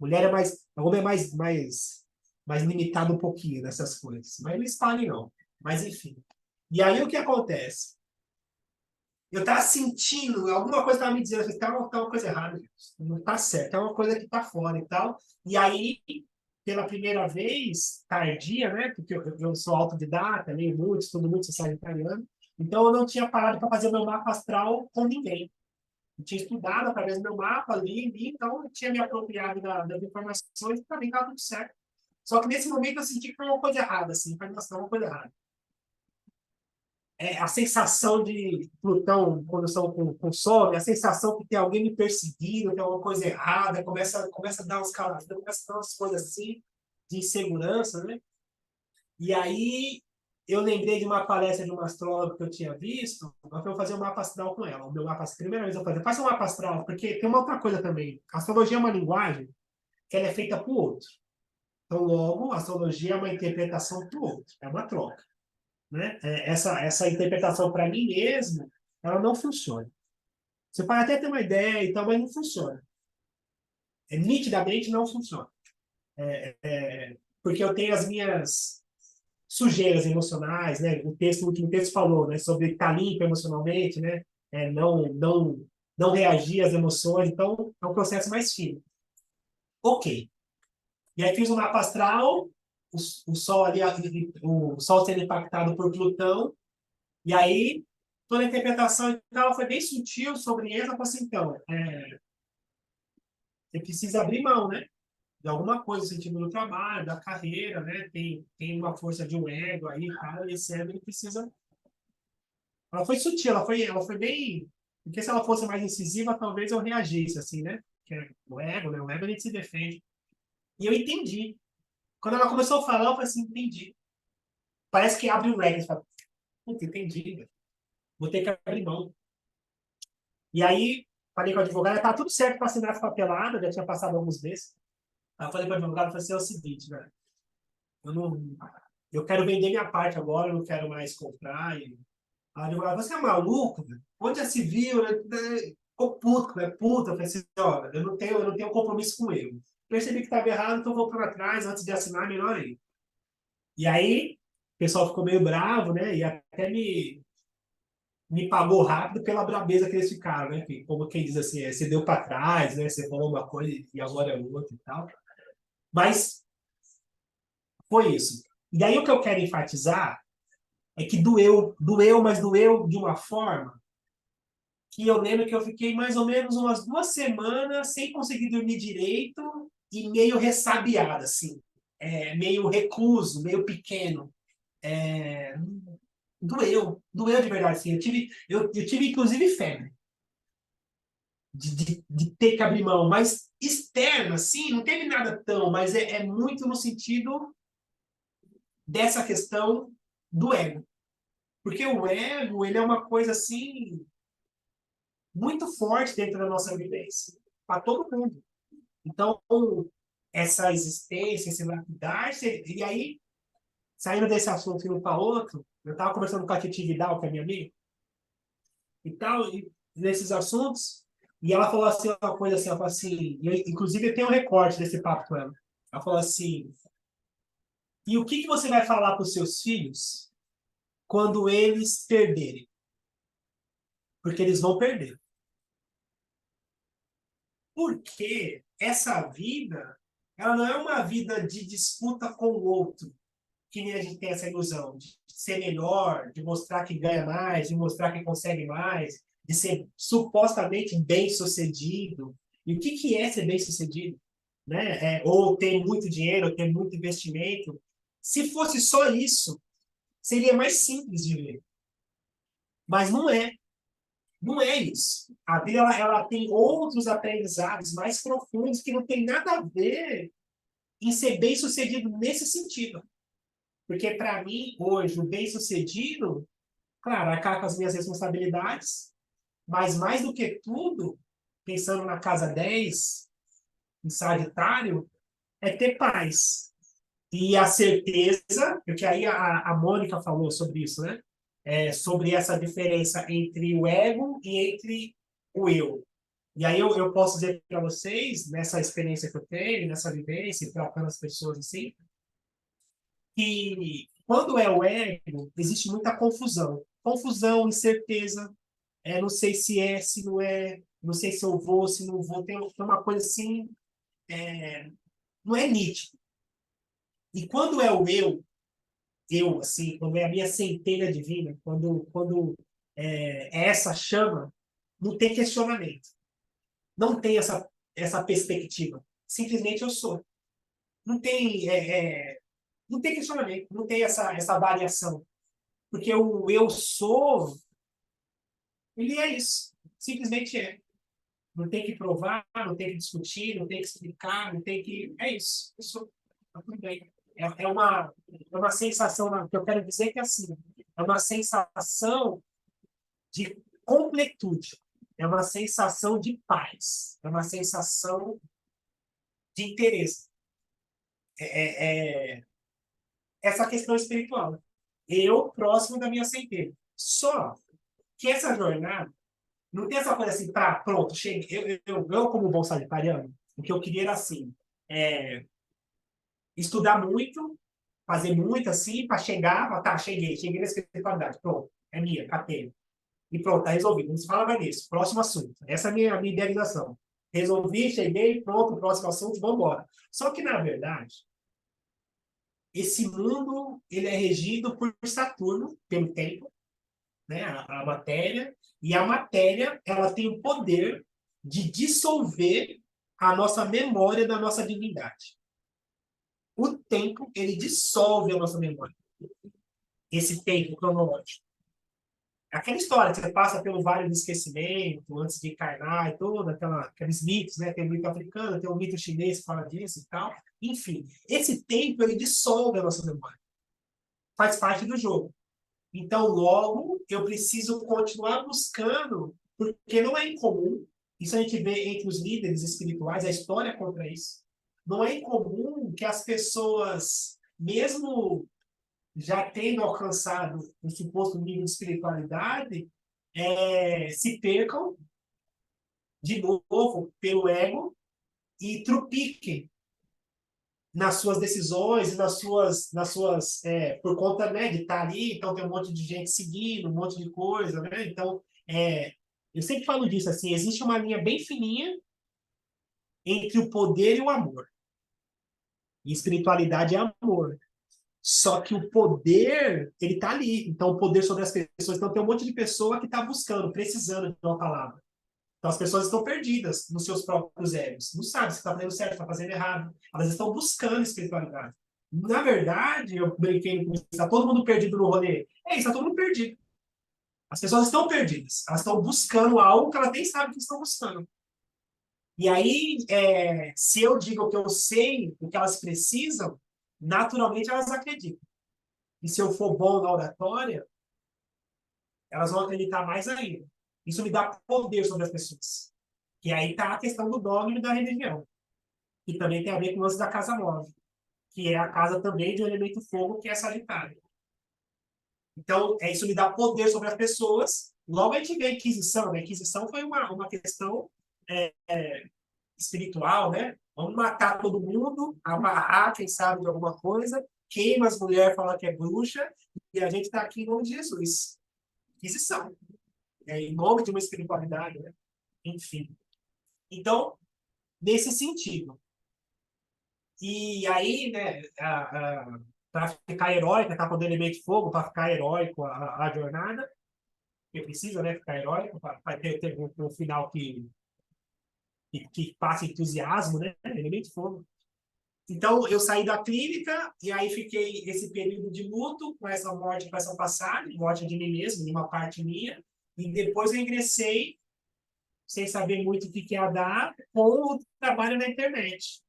Mulher é mais... O homem é mais limitado um pouquinho nessas coisas. Mas não espalhe, não. Mas, enfim. E aí, o que acontece? Eu estava sentindo, alguma coisa estava me dizendo assim, tá uma coisa errada, gente. Não está certo, é uma coisa que está fora e tal. E aí, pela primeira vez, tardia, né? Porque eu sou autodidata, leio muito, estudo muito sociedade italiana. Então, eu não tinha parado para fazer o meu mapa astral com ninguém. Eu tinha estudado através do meu mapa, li, então eu tinha me apropriado das informações e para mim estava tudo certo. Só que nesse momento eu senti que foi uma coisa errada, assim, foi uma coisa errada. A sensação de Plutão, conjunção com o Sol, a sensação que tem alguém me perseguindo, tem alguma coisa errada, começa a dar uns calafrios, começa a dar umas coisas assim, de insegurança, né? E aí, eu lembrei de uma palestra de uma astróloga que eu tinha visto, ela foi fazer um mapa astral com ela. O meu mapa, a primeira vez eu falei, faça um mapa astral, porque tem uma outra coisa também. A astrologia é uma linguagem que ela é feita para o outro. Então, logo, a astrologia é uma interpretação para o outro, é uma troca. Né? Essa interpretação para mim mesmo, ela não funciona. Você pode até ter uma ideia e tal, mas não funciona. Nitidamente não funciona. Porque eu tenho as minhas sujeiras emocionais, né? O que o texto falou, né? Sobre estar limpo emocionalmente, né? Não reagir às emoções. Então, é um processo mais fino. Ok. E aí fiz um mapa astral, o Sol ali, o Sol sendo impactado por Plutão, e aí toda a interpretação e tal foi bem sutil sobre isso. Eu falei assim, então, você precisa abrir mão, né? De alguma coisa no sentido do trabalho, da carreira, né? Tem uma força de um ego aí, cara, e esse ego ele precisa. Ela foi sutil, ela foi bem. Porque se ela fosse mais incisiva, talvez eu reagisse, assim, né? Que é o ego, né? O ego a gente se defende. E eu entendi. Quando ela começou a falar, eu falei assim, entendi. Parece que abre o leque. Você fala, puta, entendi, velho. Vou ter que abrir mão. E aí, falei com a advogada, tá tudo certo para assinar essa papelada, já tinha passado alguns meses. Aí eu falei com a advogada, falei assim, é o seguinte, velho. Eu quero vender minha parte agora, eu não quero mais comprar. E a advogada, você é maluco, velho? Onde já se viu? Ficou puto, né? Puta. Eu falei assim, ó, eu não tenho compromisso com ele. Percebi que estava errado, então voltando atrás, antes de assinar, melhor aí. E aí, o pessoal ficou meio bravo, né? E até me pagou rápido pela brabeza que eles ficaram, né? Como quem diz assim, você deu para trás, né? Você falou uma coisa e agora é outra e tal. Mas foi isso. E aí o que eu quero enfatizar é que doeu, mas doeu de uma forma que eu lembro que eu fiquei mais ou menos umas 2 semanas sem conseguir dormir direito e meio ressabiado, assim. Meio recluso, meio pequeno. Doeu de verdade, assim. Eu tive inclusive febre de ter que abrir mão, mas externa, assim, não teve nada tão, mas é muito no sentido dessa questão do ego. Porque o ego, ele é uma coisa, assim, muito forte dentro da nossa vivência, para todo mundo. Então, essa existência, esse lapidar, e aí, saindo desse assunto e indo para outro, eu estava conversando com a Titi Vidal, que é minha amiga, e tal, e nesses assuntos, e ela falou assim, uma coisa assim, ela falou assim, inclusive eu tenho um recorte desse papo com ela. Ela falou assim, e o que você vai falar para os seus filhos quando eles perderem? Porque eles vão perder. Porque essa vida, ela não é uma vida de disputa com o outro, que nem a gente tem essa ilusão de ser melhor, de mostrar que ganha mais, de mostrar que consegue mais, de ser supostamente bem-sucedido. E o que é ser bem-sucedido? Né? Ou ter muito dinheiro, ou ter muito investimento. Se fosse só isso, seria mais simples de ver. Mas não é. Não é isso. A vida ela tem outros aprendizados mais profundos que não tem nada a ver em ser bem-sucedido nesse sentido. Porque, para mim, hoje, o bem-sucedido, claro, acaba com as minhas responsabilidades, mas mais do que tudo, pensando na casa 10, em Sagitário, é ter paz. E a certeza, porque aí a Mônica falou sobre isso, né? Sobre essa diferença entre o ego e entre o eu. E aí eu posso dizer para vocês, nessa experiência que eu tenho, nessa vivência, tratando as pessoas assim, que quando é o ego, existe muita confusão. Confusão, incerteza, não sei se é, se não é, não sei se eu vou, se não vou, tem uma coisa assim, não é nítido. E quando é o eu, assim, quando é a minha centelha divina, quando é essa chama, não tem questionamento. Não tem essa perspectiva. Simplesmente eu sou. Não tem, não tem questionamento, não tem essa variação. Porque o eu sou, ele é isso. Simplesmente é. Não tem que provar, não tem que discutir, não tem que explicar, não tem que. É isso. Eu sou. Tá tudo bem. é uma sensação, que eu quero dizer que é assim, é uma sensação de completude, é uma sensação de paz, é uma sensação de interesse. Essa questão espiritual. Eu próximo da minha centelha. Só que essa jornada não tem essa coisa assim, tá, pronto, cheguei. Eu como bom sagitariano, o que eu queria era assim, estudar muito, fazer muito assim, para chegar, tá, cheguei na espiritualidade, pronto, é minha, catei. E pronto, tá resolvido. Não se fala mais disso. Próximo assunto. Essa é a minha idealização. Resolvi, cheguei, pronto, próximo assunto, vamos embora. Só que, na verdade, esse mundo ele é regido por Saturno, pelo tempo, né? A matéria, e a matéria ela tem o poder de dissolver a nossa memória da nossa divindade. O tempo, ele dissolve a nossa memória. Esse tempo cronológico. Aquela história que você passa pelo vale do esquecimento antes de encarnar e toda aqueles mitos, né? Tem o mito africano, tem o mito chinês que fala disso e tal. Enfim, esse tempo ele dissolve a nossa memória. Faz parte do jogo. Então, logo, eu preciso continuar buscando, porque não é incomum, isso a gente vê entre os líderes espirituais, a história contra isso. Não é incomum que as pessoas, mesmo já tendo alcançado um suposto nível de espiritualidade, se percam de novo pelo ego e trupiquem nas suas decisões e nas suas por conta, né, de estar ali, então tem um monte de gente seguindo, um monte de coisa, né? Então, eu sempre falo disso, assim, existe uma linha bem fininha entre o poder e o amor. E espiritualidade é amor. Só que o poder, ele está ali. Então, o poder sobre as pessoas. Então, tem um monte de pessoa que está buscando, precisando de uma palavra. Então, as pessoas estão perdidas nos seus próprios egos. Não sabem se está fazendo certo, se está fazendo errado. Elas estão buscando espiritualidade. Na verdade, eu brinquei com isso, está todo mundo perdido no rolê. Está todo mundo perdido. As pessoas estão perdidas. Elas estão buscando algo que elas nem sabem que estão buscando. E aí, se eu digo que eu sei o que elas precisam, naturalmente elas acreditam. E se eu for bom na oratória, elas vão acreditar mais ainda. Isso me dá poder sobre as pessoas. E aí está a questão do dogma e da religião, que também tem a ver com o lance da casa 9, que é a casa também de um elemento fogo, que é Sagitário. Então, isso me dá poder sobre as pessoas. Logo a gente vê a Inquisição. A Inquisição foi uma questão espiritual, né? Vamos matar todo mundo, amarrar quem sabe de alguma coisa, queima as mulheres, fala que é bruxa, e a gente está aqui em nome de Jesus. Inquisição. Em nome de uma espiritualidade, né? Enfim. Então, nesse sentido. E aí, né, para ficar heróica, tá com o elemento de fogo, para ficar heróico a jornada, que precisa, né, ficar heróico, para ter um final que passa entusiasmo, né, elemento de fogo. Então, eu saí da clínica e aí fiquei esse período de luto com essa morte, com essa passagem, morte de mim mesmo, de uma parte minha, e depois eu ingressei, sem saber muito o que ia dar, com o trabalho na internet.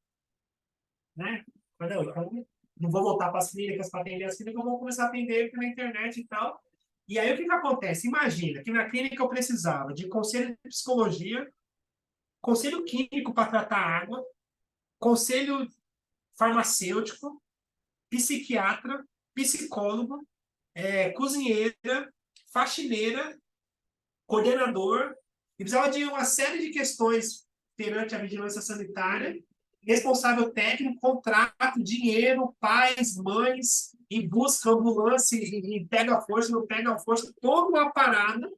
Né? Então, não vou voltar para as clínicas para atender as clínicas, eu vou começar a atender na internet e tal. E aí, o que acontece? Imagina que na clínica eu precisava de conselho de psicologia, conselho químico para tratar água, conselho farmacêutico, psiquiatra, psicólogo, cozinheira, faxineira, coordenador, e precisava de uma série de questões perante a vigilância sanitária, responsável técnico, contrato, dinheiro, pais, mães, e busca ambulância, e pega a força, não pega a força, toda uma parada,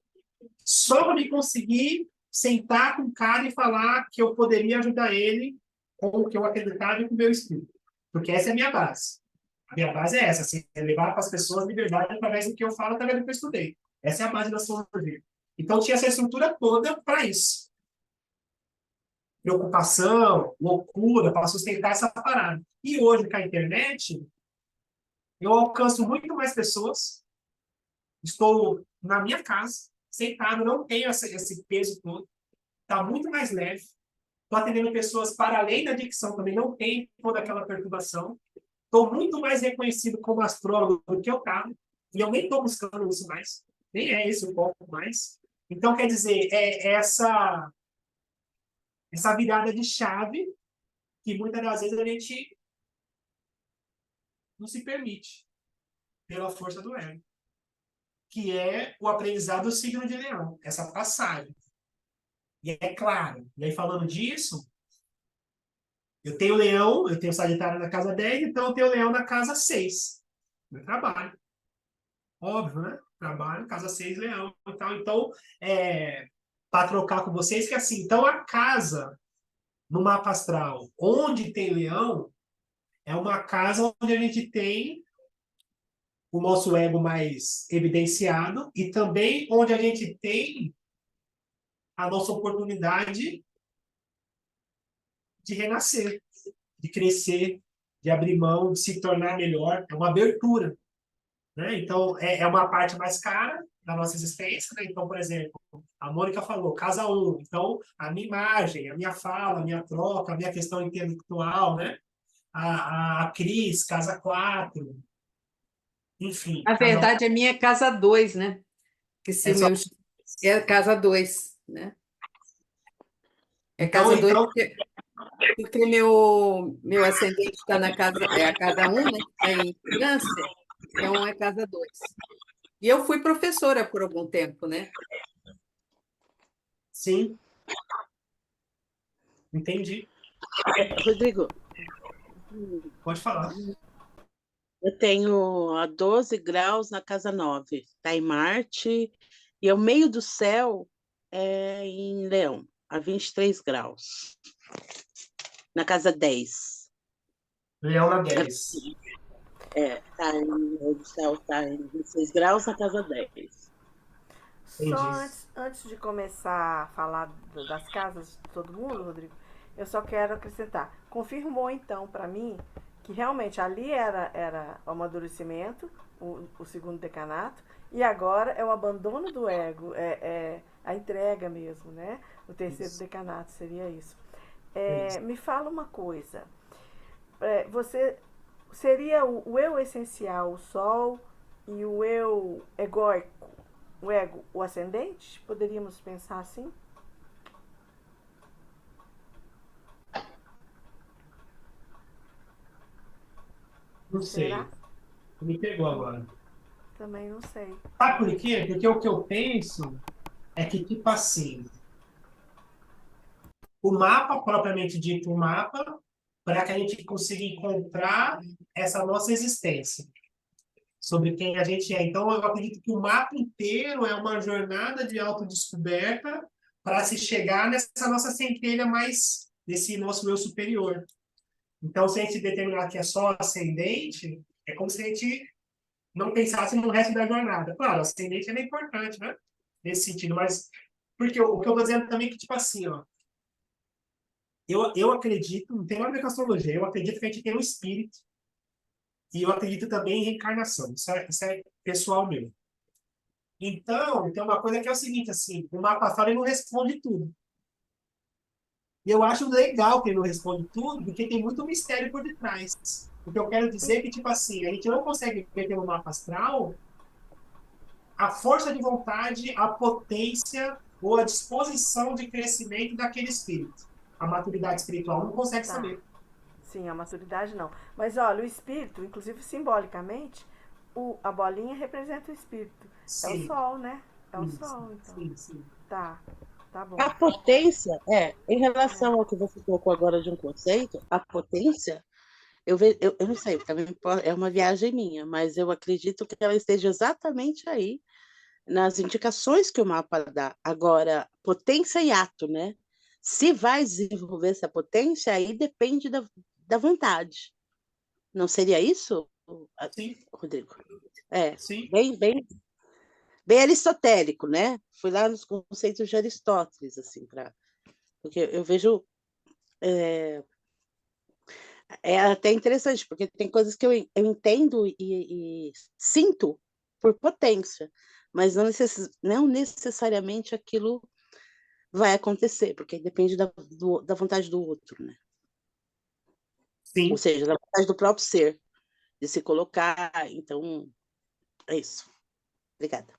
só para me conseguir sentar com o cara e falar que eu poderia ajudar ele com o que eu acreditava e com o meu espírito. Porque essa é a minha base. A minha base é essa, assim, é levar para as pessoas liberdade através do que eu falo, através do que eu estudei. Essa é a base da astrologia. Então, tinha essa estrutura toda para isso. Preocupação, loucura, para sustentar essa parada. E hoje, com a internet, eu alcanço muito mais pessoas. Estou na minha casa, sentado, não tenho esse peso todo. Está muito mais leve. Estou atendendo pessoas para além da dicção também, não tem toda aquela perturbação. estou muito mais reconhecido como astrólogo do que eu estava, e eu nem estou buscando isso mais, nem é esse o foco mais. Então, quer dizer, é essa virada de chave que muitas das vezes a gente não se permite pela força do ego, que é o aprendizado do signo de Leão, essa passagem. E é claro, e aí falando disso, eu tenho Leão, eu tenho Sagitário na casa 10, então eu tenho Leão na casa 6. Meu trabalho. Óbvio, né? Trabalho, casa 6, Leão e tal. Então, para trocar com vocês, que assim, então a casa no mapa astral onde tem Leão é uma casa onde a gente tem o nosso ego mais evidenciado e também onde a gente tem a nossa oportunidade de renascer, de crescer, de abrir mão, de se tornar melhor. É uma abertura, né? Então, é uma parte mais cara da nossa existência, né? Então, por exemplo, a Mônica falou, casa 1. Então, a minha imagem, a minha fala, a minha troca, a minha questão intelectual, né? A Cris, casa 4. Enfim, Na cada um verdade, a minha é casa 2, né? Que se é o só... meu é a casa 2, né? É Então, casa 2 porque meu ascendente está na casa, é a casa 1, né? Está em Câncer, então é casa 2. E eu fui professora por algum tempo, né? sim, entendi. Rodrigo, Pode falar. eu tenho a 12 graus na casa 9, está em Marte, e o meio do céu é em Leão, a 23 graus, na casa 10. Leão na 10. O meio do céu está em 26 graus na casa 10. Só Entendi. antes de começar a falar das casas de todo mundo, Rodrigo, eu só quero acrescentar. Confirmou então para mim que realmente ali era o amadurecimento, o segundo decanato, e agora é o abandono do ego, é a entrega mesmo, né? O terceiro Isso. decanato seria isso. Isso. Me fala uma coisa. Você seria o eu essencial, o sol, e o eu egóico, o ego, o ascendente? Poderíamos pensar assim? Não Será? sei. Me pegou agora. Também não sei. Sabe por quê? Porque o que eu penso é que, tipo assim, o mapa, propriamente dito, o mapa, para que a gente consiga encontrar essa nossa existência, sobre quem a gente é. Então, eu acredito que o mapa inteiro é uma jornada de autodescoberta para se chegar nessa nossa centelha mais, nesse nosso eu superior. Então, se a gente determinar que é só ascendente, é como se a gente não pensasse no resto da jornada. Claro, ascendente é importante, né? Nesse sentido, mas porque o que eu estou dizendo também é que, tipo assim, ó, eu acredito, não tem nada a ver com astrologia, eu acredito que a gente tem um espírito e eu acredito também em reencarnação. Isso é pessoal meu. Então, tem uma coisa que é o seguinte, assim, o mapa astral ele não responde tudo. E eu acho legal que ele não responde tudo, porque tem muito mistério por detrás. O que eu quero dizer é que, tipo assim, a gente não consegue ver pelo mapa astral a força de vontade, a potência ou a disposição de crescimento daquele espírito. A maturidade espiritual não consegue Tá. saber. Sim, a maturidade não. Mas olha, o espírito, inclusive simbolicamente, a bolinha representa o espírito. É o Sim, sol, né? É o sim, sol, então. sim. Tá, tá bom. A potência, em relação ao que você colocou agora de um conceito, a potência, eu não sei, também é uma viagem minha, mas eu acredito que ela esteja exatamente aí, nas indicações que o mapa dá. Agora, potência e ato, né? Se vai desenvolver essa potência, aí depende da vontade. Não seria isso, Sim, Rodrigo? É, sim. bem aristotélico, né? Fui lá nos conceitos de Aristóteles, assim, porque eu vejo. É até interessante, porque tem coisas que eu entendo e sinto por potência, mas não necessariamente aquilo vai acontecer, porque depende da vontade do outro, né? Ou Sim, seja, da vontade do próprio ser. de se colocar. Então, é isso. Obrigada.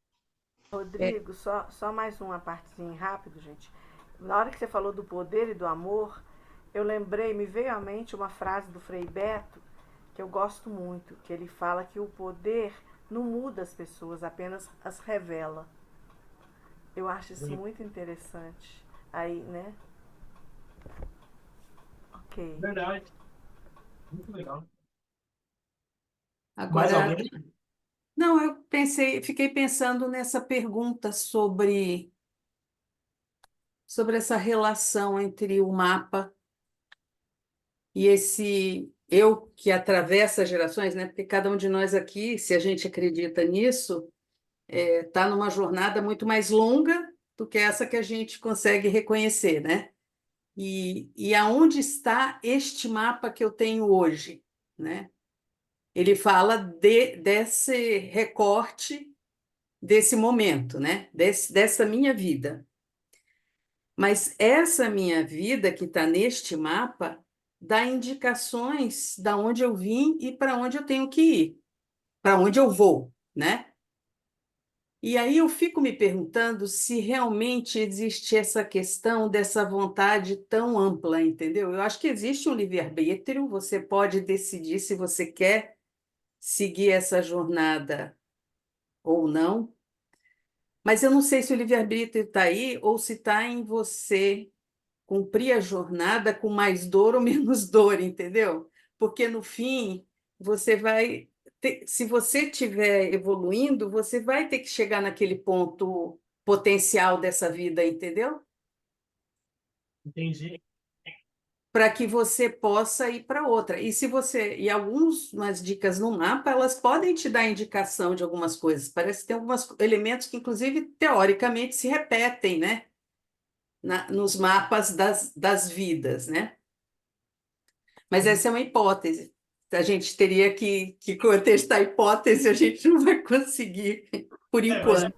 Rodrigo, só mais uma partezinha rápido, gente. Na hora que você falou do poder e do amor, eu lembrei, me veio à mente uma frase do Frei Beto, que eu gosto muito, que ele fala que o poder não muda as pessoas, apenas as revela. Eu acho isso muito interessante. Aí, né? Ok. Verdade. Muito legal. Mais Agora, alguém? não, eu fiquei pensando nessa pergunta sobre essa relação entre o mapa e esse eu que atravessa gerações, né? Porque cada um de nós aqui, se a gente acredita nisso, está numa jornada muito mais longa do que essa que a gente consegue reconhecer, né? E aonde está este mapa que eu tenho hoje, né? Ele fala desse recorte desse momento, né? Dessa minha vida. Mas essa minha vida que está neste mapa dá indicações da onde eu vim e para onde eu tenho que ir, para onde eu vou, né? E aí eu fico me perguntando se realmente existe essa questão dessa vontade tão ampla, entendeu? Eu acho que existe um livre-arbítrio, você pode decidir se você quer seguir essa jornada ou não, mas eu não sei se o livre-arbítrio está aí ou se está em você cumprir a jornada com mais dor ou menos dor, entendeu? Porque no fim, você vai se você estiver evoluindo, você vai ter que chegar naquele ponto potencial dessa vida, entendeu? Entendi. Para que você possa ir para outra. E se você, e algumas dicas no mapa, elas podem te dar indicação de algumas coisas. Parece que tem alguns elementos que, inclusive, teoricamente, se repetem, né? Nos mapas das vidas, né? Mas essa é uma hipótese. A gente teria que contestar a hipótese, a gente não vai conseguir, por Mas enquanto.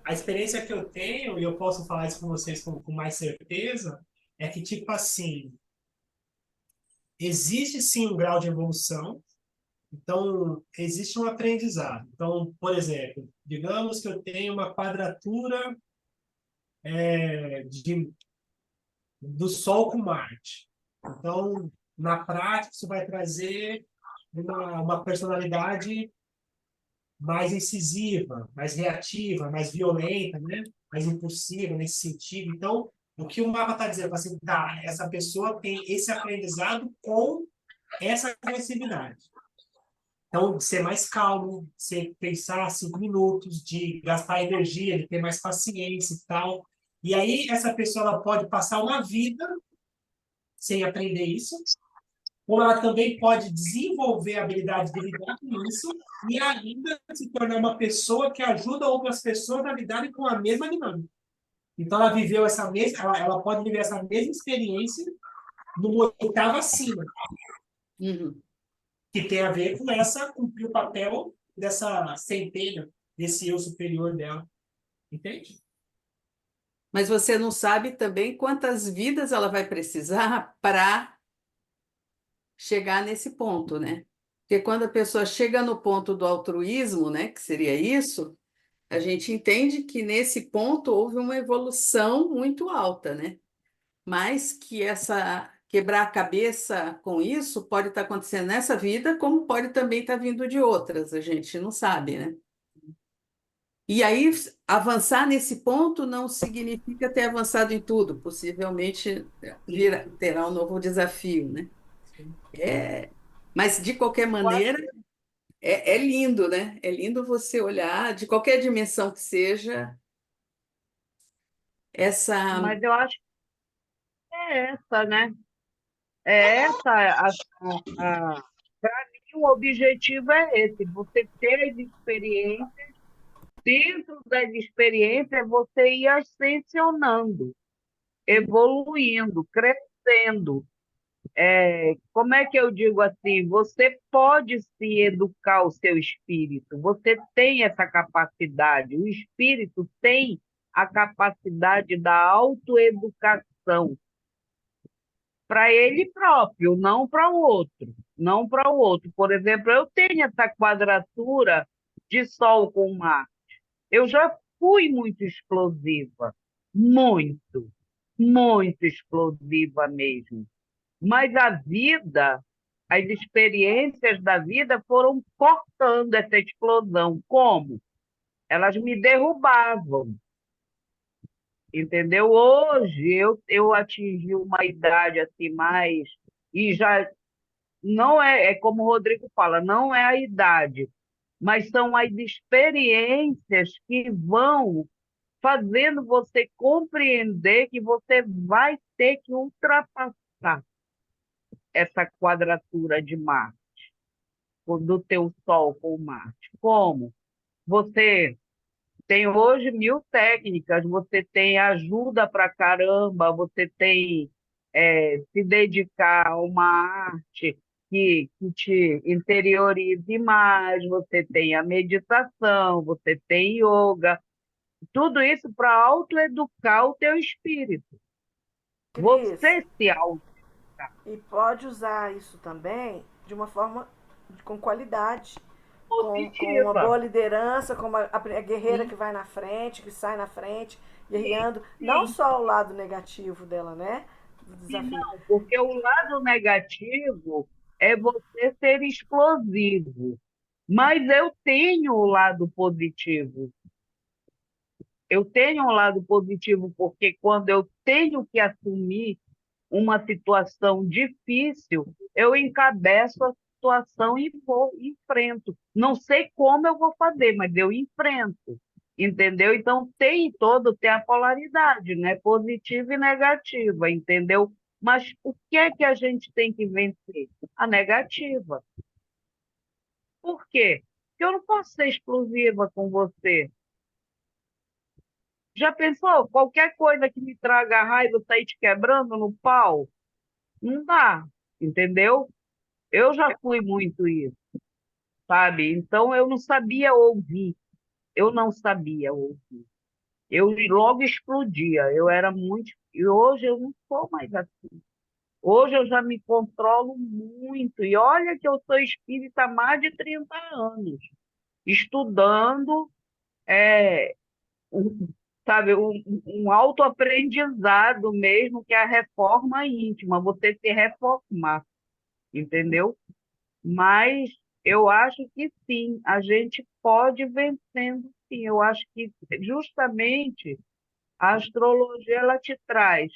a experiência que eu tenho, e eu posso falar isso com vocês com mais certeza, é que, tipo assim, existe sim um grau de evolução, então existe um aprendizado. Então, por exemplo, digamos que eu tenho uma quadratura de, do Sol com Marte. Então, na prática, isso vai trazer uma personalidade mais incisiva, mais reativa, mais violenta, né? Mais impulsiva nesse sentido. Então, o que o mapa está dizendo? Assim, tá, essa pessoa tem esse aprendizado com essa agressividade. Então, ser mais calmo, você pensar 5 minutos, de gastar energia, de ter mais paciência e tal. E aí, essa pessoa ela pode passar uma vida sem aprender isso, ou ela também pode desenvolver a habilidade de lidar com isso e ainda se tornar uma pessoa que ajuda outras pessoas a lidarem com a mesma dinâmica. Então, ela viveu essa mesma, ela pode viver essa mesma experiência numa oitava acima, Uhum. que tem a ver com essa, cumprir o papel dessa centelha, desse eu superior dela. Entende? Mas você não sabe também quantas vidas ela vai precisar para chegar nesse ponto, né? Porque quando a pessoa chega no ponto do altruísmo, né, que seria isso, a gente entende que nesse ponto houve uma evolução muito alta, né? Mas que essa quebrar a cabeça com isso pode estar acontecendo nessa vida, como pode também estar vindo de outras, a gente não sabe, né? E aí, avançar nesse ponto não significa ter avançado em tudo, possivelmente terá um novo desafio, né? É, mas, de qualquer maneira, é lindo, né? É lindo você olhar, de qualquer dimensão que seja, essa. Mas eu acho que é essa, né? É essa para mim o objetivo é esse, você ter as experiências, dentro das experiências você ir ascensionando, evoluindo, crescendo. Como é que eu digo assim? Você pode se educar o seu espírito, você tem essa capacidade, o espírito tem a capacidade da autoeducação. para ele próprio, não para o outro. Não para o outro. Por exemplo, eu tenho essa quadratura de Sol com Marte. Eu já fui muito explosiva, muito, muito explosiva mesmo. Mas a vida, as experiências da vida foram cortando essa explosão. Como? Elas me derrubavam, entendeu? Hoje eu atingi uma idade assim mais e já não é como o Rodrigo fala, não é a idade, mas são as experiências que vão fazendo você compreender que você vai ter que ultrapassar essa quadratura de Marte, do teu Sol com Marte. Como? Você tem hoje 1000 técnicas, você tem ajuda pra caramba, você tem se dedicar a uma arte que te interiorize mais, você tem a meditação, você tem yoga, tudo isso para autoeducar o teu espírito. Cris, Você se auto e pode usar isso também de uma forma com qualidade, com uma positiva. boa liderança, como a guerreira Sim, que vai na frente, que sai na frente, guerreando, não sim. só o lado negativo dela, né? Do E desafio. não, porque o lado negativo é você ser explosivo. Mas eu tenho o lado positivo. Eu tenho um lado positivo porque quando eu tenho que assumir uma situação difícil, eu encabeço a situação e vou, enfrento. Não sei como eu vou fazer, mas eu enfrento. Entendeu? Então tem a polaridade, né? Positiva e negativa, entendeu? Mas o que é que a gente tem que vencer? A negativa. Por quê? Porque eu não posso ser explosiva com você. Já pensou? Qualquer coisa que me traga raiva, eu sair te quebrando no pau? Não dá, entendeu? Eu já fui muito isso, sabe? Então eu não sabia ouvir, eu não sabia ouvir. Eu logo explodia, eu era muito. E hoje eu não sou mais assim. Hoje eu já me controlo muito. E olha que eu sou espírita há mais de 30 anos, estudando, é, um, sabe, um autoaprendizado mesmo, que é a reforma íntima, você se reformar, entendeu? Mas eu acho que sim, a gente pode ir vencendo, sim. Eu acho que justamente a astrologia ela te traz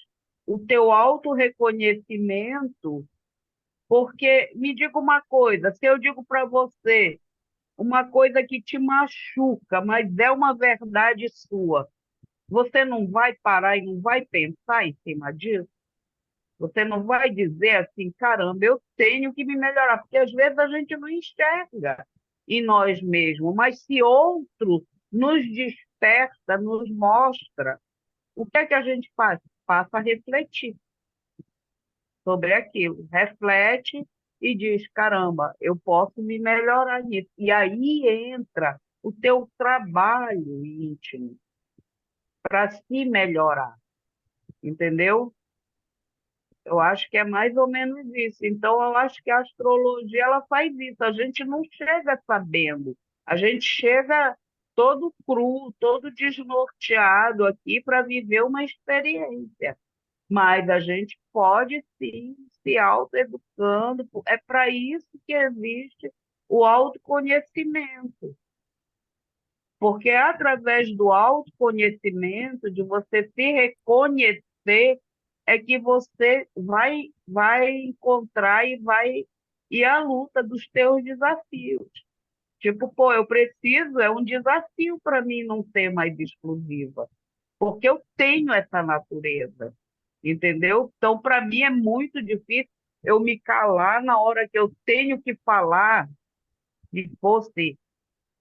o teu autorreconhecimento, porque me diga uma coisa, se eu digo para você uma coisa que te machuca, mas é uma verdade sua, você não vai parar e não vai pensar em cima disso? Você não vai dizer assim, caramba, eu tenho que me melhorar, porque às vezes a gente não enxerga em nós mesmos, mas se outro nos desperta, nos mostra, o que é que a gente faz? Passa a refletir sobre aquilo, reflete e diz, caramba, eu posso me melhorar nisso. E aí entra o teu trabalho íntimo para se melhorar, entendeu? Eu acho que é mais ou menos isso. Então, eu acho que a astrologia ela faz isso. A gente não chega sabendo, a gente chega todo cru, todo desnorteado aqui para viver uma experiência. Mas a gente pode sim se autoeducando. É para isso que existe o autoconhecimento. Porque é através do autoconhecimento, de você se reconhecer, é que você vai encontrar e vai ir à luta dos teus desafios. Tipo, pô, eu preciso, é um desafio para mim não ser mais exclusiva, porque eu tenho essa natureza, entendeu? Então, para mim é muito difícil eu me calar na hora que eu tenho que falar, se fosse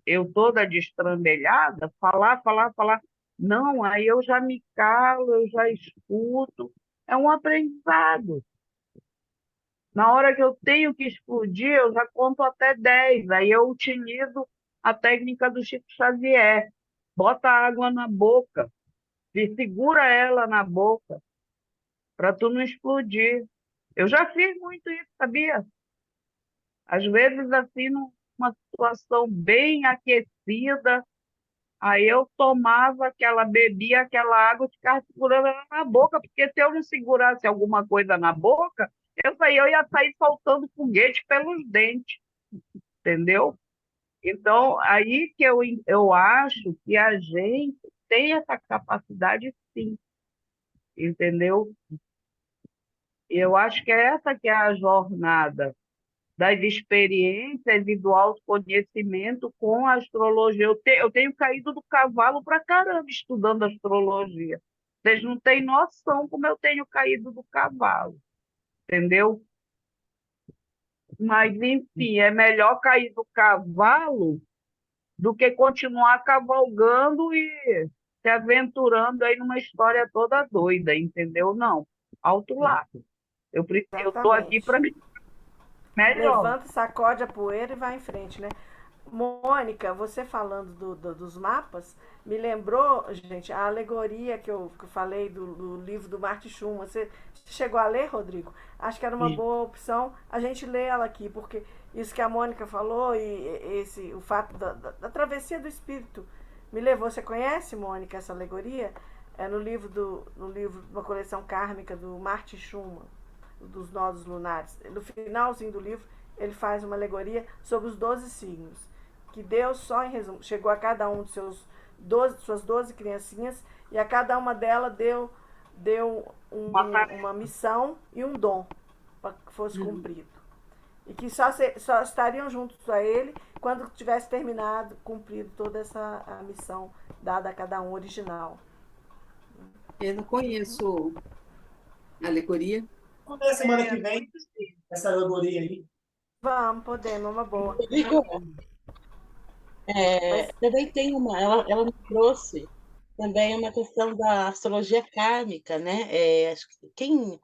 eu toda destrambelhada, falar, falar, falar. Não, aí eu já me calo, eu já escuto. É um aprendizado. Na hora que eu tenho que explodir, eu já conto até 10. Aí eu utilizo a técnica do Chico Xavier. Bota a água na boca e segura ela na boca para tu não explodir. Eu já fiz muito isso, sabia? Às vezes, assim, numa situação bem aquecida, aí eu tomava bebia aquela água e ficava segurando ela na boca, porque se eu não segurasse alguma coisa na boca, eu ia sair soltando foguete pelos dentes, entendeu? Então, aí que eu acho que a gente tem essa capacidade, sim, entendeu? E eu acho que essa que é a jornada das experiências e do autoconhecimento com a astrologia. Eu tenho caído do cavalo pra caramba estudando astrologia. Vocês não têm noção como eu tenho caído do cavalo, entendeu? Mas, enfim, é melhor cair do cavalo do que continuar cavalgando e se aventurando aí numa história toda doida, entendeu? Não, alto lá. Eu estou aqui Exatamente. para me melhor. Levanta, sacode a poeira e vai em frente, né? Mônica, você falando dos mapas, me lembrou, gente, a alegoria que eu falei do livro do Martin Schumann. Você chegou a ler, Rodrigo? Acho que era uma E boa opção a gente ler ela aqui, porque isso que a Mônica falou e o fato da travessia do espírito me levou. Você conhece, Mônica, essa alegoria? É no livro de uma coleção kármica do Martin Schumann, dos nodos lunares. No finalzinho do livro, ele faz uma alegoria sobre os 12 signos. Que Deus, só em resumo, chegou a cada um de suas 12 criancinhas e a cada uma delas deu uma missão e um dom para que fosse cumprido. E que só estariam juntos a ele quando tivesse terminado, cumprido toda essa a missão dada a cada um original. Eu não conheço a alegoria. vamos ver semana que vem essa alegoria aí. Vamos, podemos, é uma boa. Rodrigo, Mas também tem ela me trouxe também uma questão da astrologia kármica, né? Acho que quem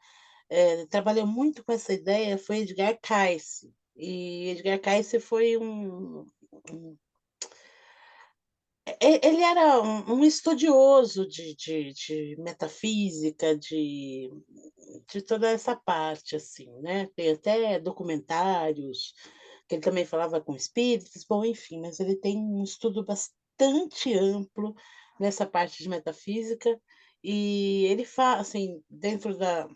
trabalhou muito com essa ideia foi Edgar Cayce. E Edgar Cayce foi ele era um estudioso de metafísica, de toda essa parte, assim, né? Tem até documentários que ele também falava com espíritos, bom, enfim, mas ele tem um estudo bastante amplo nessa parte de metafísica e ele fala, assim, dentro da...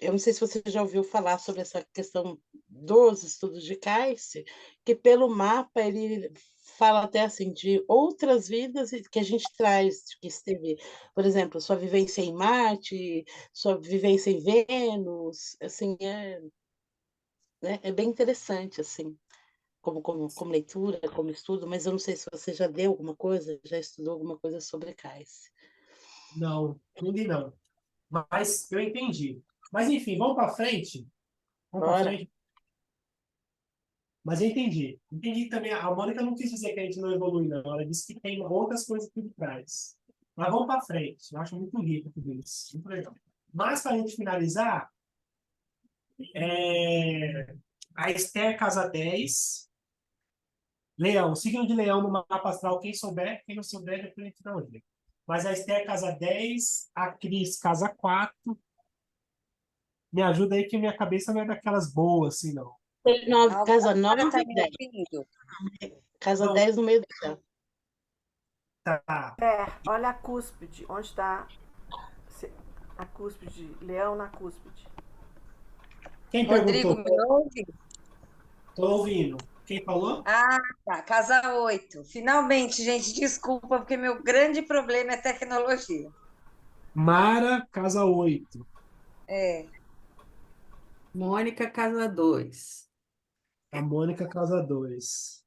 Eu não sei se você já ouviu falar sobre essa questão dos estudos de Cayce, que pelo mapa ele fala até assim de outras vidas que a gente traz, que esteve, por exemplo, sua vivência em Marte, sua vivência em Vênus, assim, né, é bem interessante, assim, como leitura, como estudo, mas eu não sei se você já leu alguma coisa, já estudou alguma coisa sobre Cayce. Não, ainda não. Mas eu entendi. Mas enfim, vamos para frente. Vamos para Bora. frente. Mas eu entendi. Entendi também. A Mônica não quis dizer que a gente não evolui, não. Ela disse que tem outras coisas por trás. Mas vamos para frente. Eu acho muito rico tudo isso. Muito legal. Mas, para a gente finalizar, a Esther Casa 10, Leão, signo de Leão no mapa astral, quem souber, quem não souber, depois a gente dá uma. Mas a Esther Casa 10, a Cris Casa 4. Me ajuda aí que minha cabeça não é daquelas boas, assim, não. Casa A 9 senhora está e me 10. ouvindo? Casa Não, 10 no meio do céu. tá. olha a cúspide, onde está a cúspide, leão na cúspide. Quem Rodrigo, perguntou? me ouve? Tô ouvindo. Quem falou? Ah, tá. Casa 8. Finalmente, gente, desculpa, porque meu grande problema é tecnologia. Mara, Casa 8. É. Mônica, casa 2. A Mônica, Casa 2.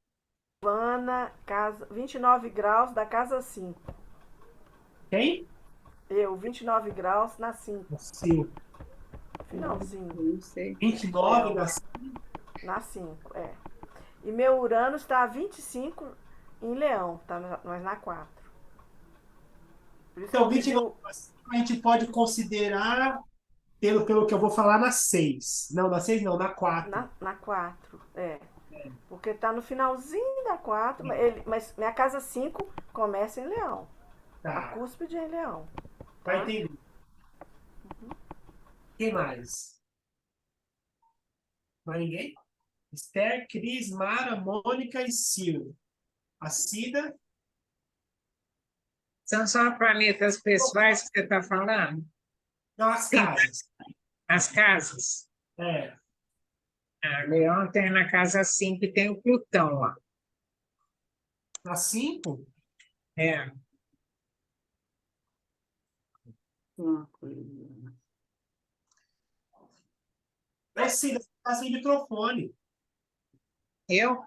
Giovana, casa 29 graus da casa 5. Quem? Eu, 29 graus na 5. 5. Finalzinho. Não sei. 29 da... Na 5, é. E meu Urano está a 25 em Leão, tá? Mas na 4. Por isso que Então, eu pedi 29 a gente pode considerar, pelo que eu vou falar, na 6. Não, na 6 não, na 4. na 4, é. Porque tá no finalzinho da 4, mas minha casa 5 começa em Leão. A Tá, cúspide é em Leão. vai Tá? entender. Quem mais? Mais ninguém? Esther, Cris, Mara, Mônica e Ciro. A Cida? São só planetas pessoais que você está falando? Não, as casas. As casas? É. Leão tem na casa 5 e tem o Plutão lá. A 5? É. A Cida, você está sem microfone. Eu?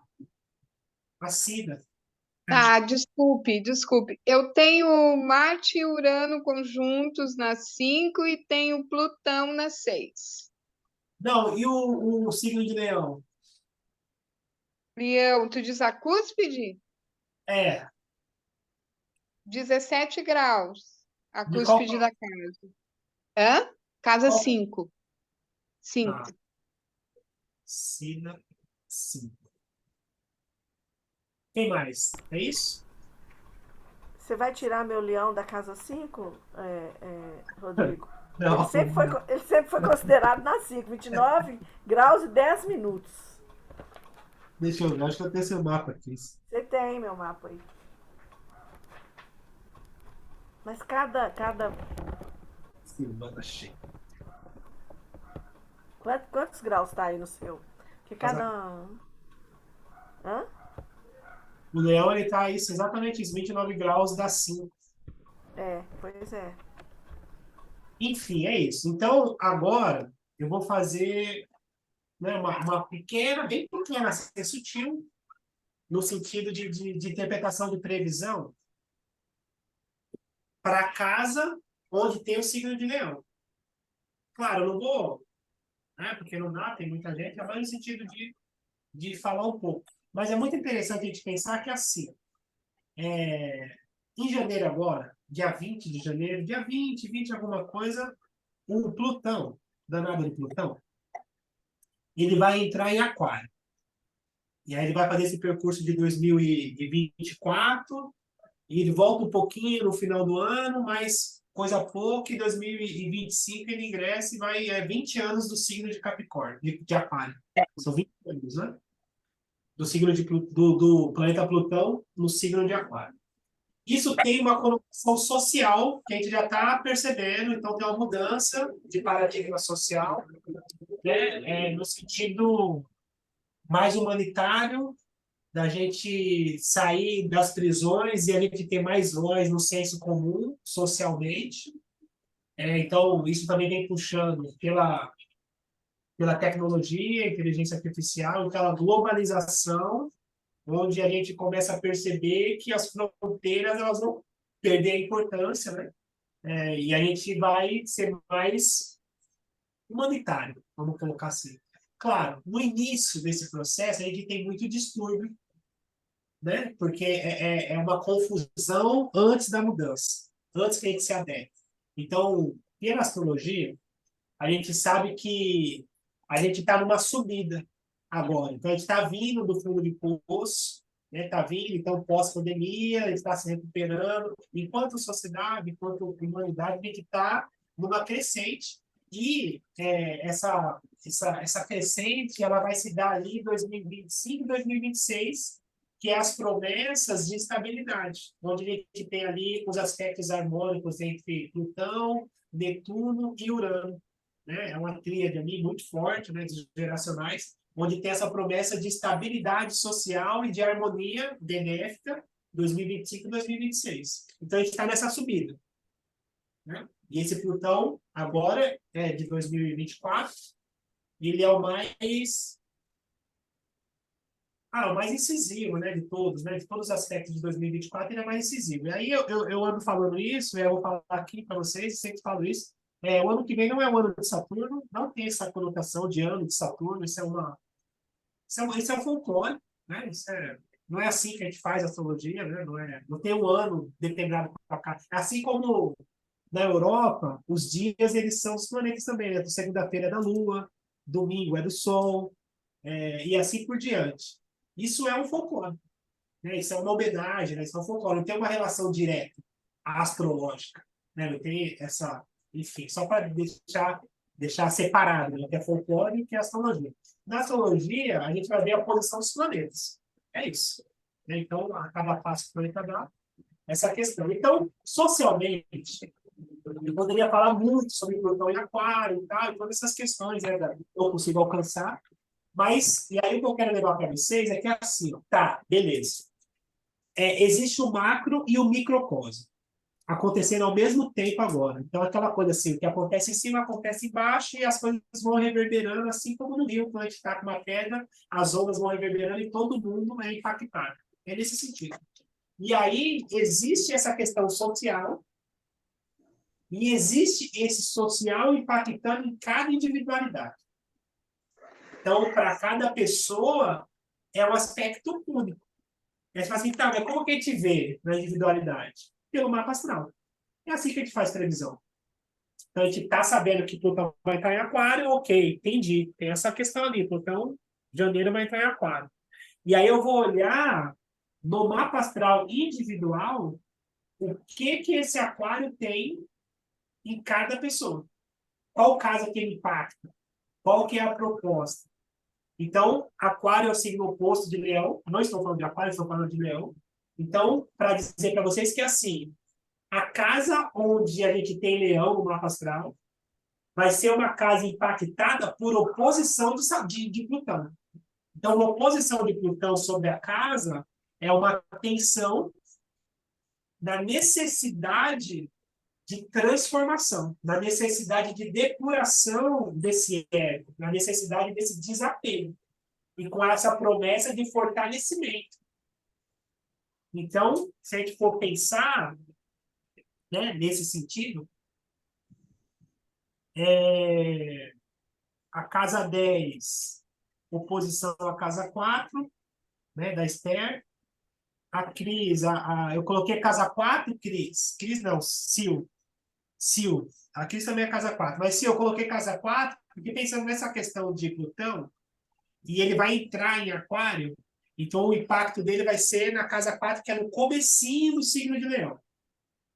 A Cida. Ah, desculpe. Eu tenho Marte e Urano conjuntos na 5 e tenho Plutão na 6. Não, e o signo de Leão? Leão, tu diz a cúspide? É. 17 graus. A De qual cúspide da casa. Hã? Casa Qual? 5. 5. Ah, Cida, 5. Quem mais? É isso? Você vai tirar meu leão da casa 5, Rodrigo? Não. Ele sempre foi considerado na 5, 29 graus e 10 minutos. Deixa eu ver, acho que eu tenho seu mapa aqui. Você tem meu mapa aí. Mas cada Semana cheia. quantos graus tá aí no seu? Porque cada... Hã? O Leão, ele tá isso, exatamente isso, 29 graus dá 5. Pois é. Enfim, é isso. Então, agora, eu vou fazer, né, uma pequena, bem pequena, assim, sutil, no sentido de interpretação de previsão para a casa onde tem o signo de Leão. Claro, eu não vou, né, porque não dá, tem muita gente, mas no sentido de falar um pouco. Mas é muito interessante a gente pensar que assim, em janeiro agora, dia 20 de janeiro, dia 20 alguma coisa, o Plutão, danado de Plutão, ele vai entrar em Aquário. E aí ele vai fazer esse percurso de 2024, e ele volta um pouquinho no final do ano, mas coisa pouca, em 2025 ele ingressa e vai 20 anos do signo de Capricórnio, de Aquário. São 20 anos, né? Do signo do planeta Plutão no signo de Aquário. Isso tem uma conotação social que a gente já está percebendo, então tem uma mudança de paradigma social, né? No sentido mais humanitário, da gente sair das prisões e a gente ter mais voz no senso comum, socialmente. Então, isso também vem puxando pela tecnologia, inteligência artificial, pela globalização, onde a gente começa a perceber que as fronteiras elas vão perder a importância, né? E a gente vai ser mais humanitário, vamos colocar assim. Claro, no início desse processo, a gente tem muito distúrbio, né? Porque é uma confusão antes da mudança, antes que a gente se adeque. Então, pela astrologia, a gente sabe que a gente está numa subida agora. Então, a gente está vindo do fundo de poço, né? Está vindo, então, pós-pandemia, a gente está se recuperando. Enquanto sociedade, enquanto humanidade, a gente está numa crescente. E essa crescente ela vai se dar ali em 2025, 2026, que é as promessas de estabilidade, onde a gente tem ali os aspectos harmônicos entre Plutão, Netuno e Urano. Né? É uma tríade ali muito forte, né, dos geracionais, onde tem essa promessa de estabilidade social e de harmonia benéfica 2025 e 2026. Então, a gente está nessa subida. Né? E esse Plutão, agora, é de 2024, ele é o mais incisivo, né, de todos, né, de todos os aspectos de 2024, ele é mais incisivo. E aí eu ando falando isso, eu vou falar aqui para vocês, sempre falo isso, o ano que vem não é o ano de Saturno, não tem essa conotação de ano de Saturno, isso é um folclore, né, não é assim que a gente faz astrologia, né, não tem um ano determinado para cá. Assim como na Europa, os dias eles são os planetas também, né, segunda-feira é da Lua, domingo é do Sol, e assim por diante. Isso é um folclore, né? Isso é uma homenagem, né? Isso é um folclore, não tem uma relação direta astrológica, né? Não tem essa, enfim, só para deixar separado, né? O que é folclore e o que é astrologia. Na astrologia, a gente vai ver a posição dos planetas. É isso. Né? Então, a cada passo que o planeta dá, essa questão. Então, socialmente, eu poderia falar muito sobre Plutão em Aquário e tal, e todas essas questões, né, eu consigo alcançar. Mas, e aí o que eu quero levar para vocês é que é assim, tá, beleza. Existe o macro e o microcosmo acontecendo ao mesmo tempo agora. Então, aquela coisa assim, o que acontece em cima acontece embaixo e as coisas vão reverberando, assim como no rio, quando a gente está com uma pedra, as ondas vão reverberando e todo mundo é impactado. É nesse sentido. E aí, existe essa questão social e existe esse social impactando em cada individualidade. Então, para cada pessoa, é um aspecto único. E aí você fala assim, tá, mas como que a gente vê na individualidade? Pelo mapa astral. É assim que a gente faz previsão. Então, a gente está sabendo que Plutão vai entrar em Aquário, ok, entendi. Tem essa questão ali, Plutão, janeiro vai entrar em Aquário. E aí eu vou olhar no mapa astral individual o que esse Aquário tem em cada pessoa. Qual casa que ele impacta? Qual que é a proposta? Então, Aquário é o signo oposto de Leão. Não estou falando de Aquário, estou falando de Leão. Então, para dizer para vocês que é assim, a casa onde a gente tem Leão no mapa astral vai ser uma casa impactada por oposição de Plutão. Então, a oposição de Plutão sobre a casa é uma tensão da necessidade de transformação, na necessidade de depuração desse ego, na necessidade desse desapego, e com essa promessa de fortalecimento. Então, se a gente for pensar, né, nesse sentido, a casa 10, oposição à casa 4, né, da Esther, a Cris, eu coloquei casa 4, Cris não, Sil, a Cris também é casa 4, mas Sil, eu coloquei casa 4, porque pensando nessa questão de Plutão, e ele vai entrar em Aquário, então o impacto dele vai ser na casa 4, que é no comecinho do signo de Leão.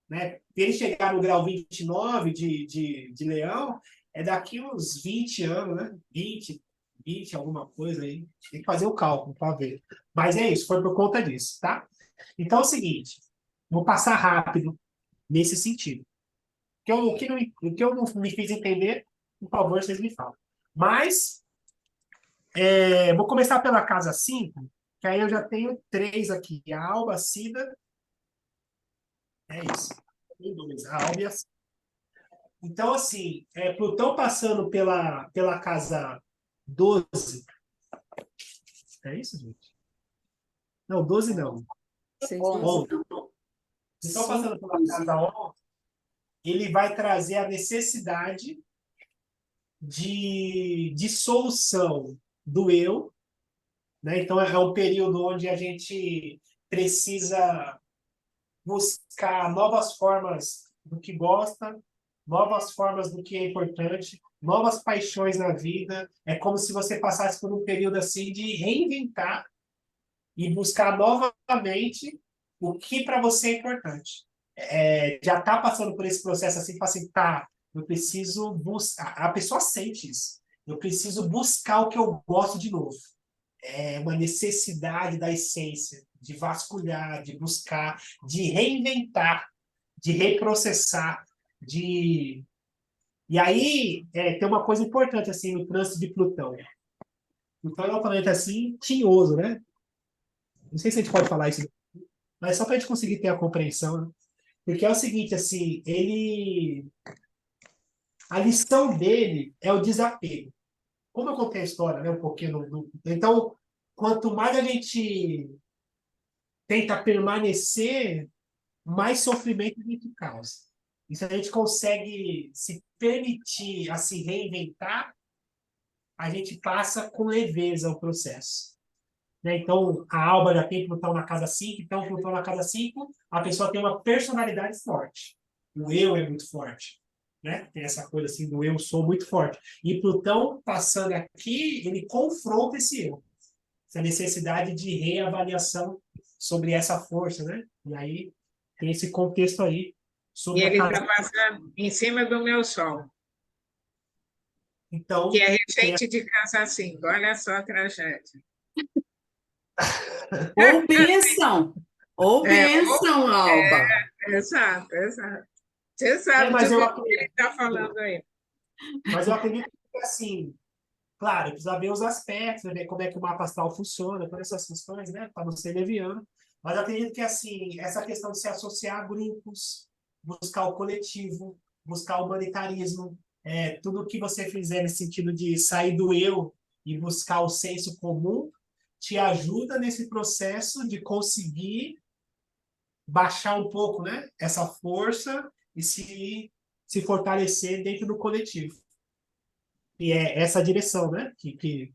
Né? Ele chegar no grau 29 de Leão, é daqui uns 20 anos, né? 20 alguma coisa aí. Tem que fazer o cálculo para ver. Mas é isso, foi por conta disso, tá? Então é o seguinte, vou passar rápido nesse sentido. O que eu não me fiz entender, por favor, vocês me falam. Mas, vou começar pela casa 5, que aí eu já tenho 3 aqui. A Alba, a Cida, é isso. Tem 2, a Alba e a Cida. Então, assim, Plutão passando pela casa 12. É isso, gente? Não, 12 não. 11. Plutão passando pela casa 11, ele vai trazer a necessidade de dissolução do eu, né? Então, é um período onde a gente precisa buscar novas formas do que gosta, novas formas do que é importante, novas paixões na vida. É como se você passasse por um período assim de reinventar e buscar novamente o que para você é importante. Já está passando por esse processo assim, fala assim, tá, eu preciso buscar. A pessoa sente isso. Eu preciso buscar o que eu gosto de novo. É uma necessidade da essência, de vasculhar, de buscar, de reinventar, de reprocessar, de... E aí, tem uma coisa importante assim no trânsito de Plutão. Plutão é um planeta assim, tinhoso, né? Não sei se a gente pode falar isso, mas só para a gente conseguir ter a compreensão, né? Porque é o seguinte, assim, a lição dele é o desapego. Como eu contei a história, né, um pouquinho então, quanto mais a gente tenta permanecer, mais sofrimento a gente causa. E se a gente consegue se permitir a se reinventar, a gente passa com leveza o processo. Né? Então, a Alba já tem Plutão na casa 5, então Plutão na casa 5, a pessoa tem uma personalidade forte. O eu é muito forte. Né? Tem essa coisa assim do eu sou muito forte. E Plutão, passando aqui, ele confronta esse eu. Essa necessidade de reavaliação sobre essa força. Né? E aí, tem esse contexto aí. E ele está passando em cima do meu sol. Então, Que é tem regente de casa 5. Olha só a tragédia. Ou bênção, ou É, bênção, Alba. exato, exato. Você É, sabe do que ele está falando aí. mas eu acredito que, assim, claro, precisa ver os aspectos, né, ver como é que o mapa astral funciona, todas essas questões, né, para não ser leviano. Mas eu acredito que, assim, essa questão de se associar a grupos, buscar o coletivo, buscar o humanitarismo, tudo que você fizer nesse sentido de sair do eu e buscar o senso comum, te ajuda nesse processo de conseguir baixar um pouco, né, essa força e se fortalecer dentro do coletivo. E é essa direção, né, que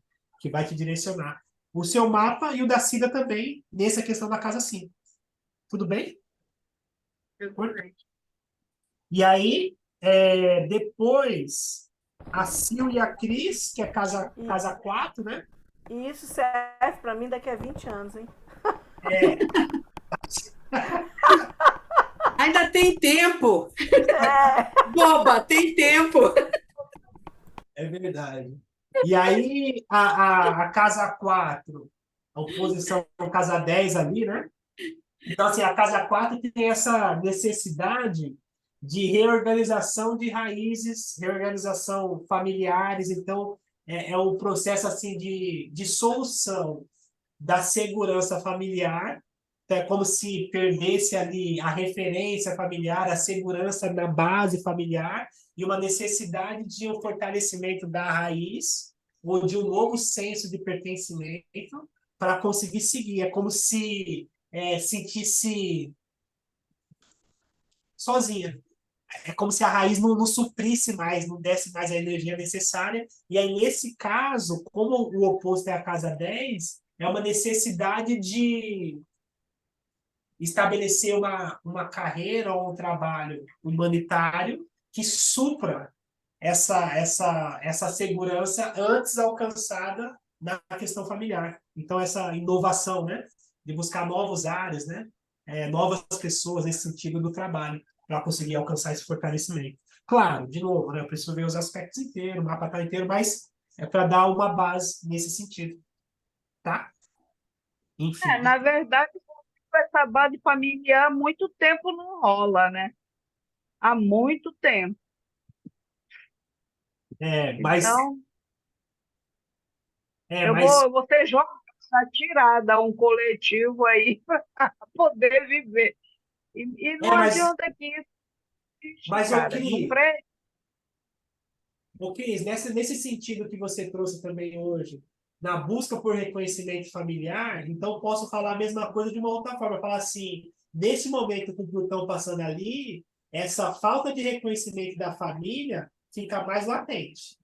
vai te direcionar. O seu mapa e o da Cida também, nessa questão da casa 5. Tudo bem? E aí, depois, a Sil e a Cris, que é casa 4, né? E isso serve para mim daqui a 20 anos, hein? É, Ainda tem tempo. Boba, tem tempo. é verdade. E aí, a casa 4, a oposição à casa 10 ali, né? Então, assim, a casa 4 tem essa necessidade de reorganização de raízes, reorganização familiares. Então, é um processo assim de solução da segurança familiar. Então, é como se perdesse ali a referência familiar, a segurança na base familiar e uma necessidade de um fortalecimento da raiz ou de um novo senso de pertencimento para conseguir seguir. É como se sentisse sozinha. É como se a raiz não suprisse mais, não desse mais a energia necessária. E aí, nesse caso, como o oposto é a casa 10, é uma necessidade de estabelecer uma carreira ou um trabalho humanitário que supra essa segurança antes alcançada na questão familiar. Então, essa inovação, né, de buscar novas áreas, né, novas pessoas nesse sentido do trabalho, para conseguir alcançar esse fortalecimento. Claro, de novo, né, eu preciso ver os aspectos inteiros, o mapa está inteiro, mas é para dar uma base nesse sentido. Tá? Enfim. Na verdade, essa base familiar há muito tempo não rola, né? Há muito tempo. Mas, Então, mas, eu vou ser jovem para tirar, dar um coletivo aí para poder viver. E não mas, adianta que isso existe, mas cara. No prédio, Cris, nesse sentido que você trouxe também hoje, na busca por reconhecimento familiar, então posso falar a mesma coisa de uma outra forma. Falar assim, nesse momento que o Plutão passando ali, essa falta de reconhecimento da família fica mais latente.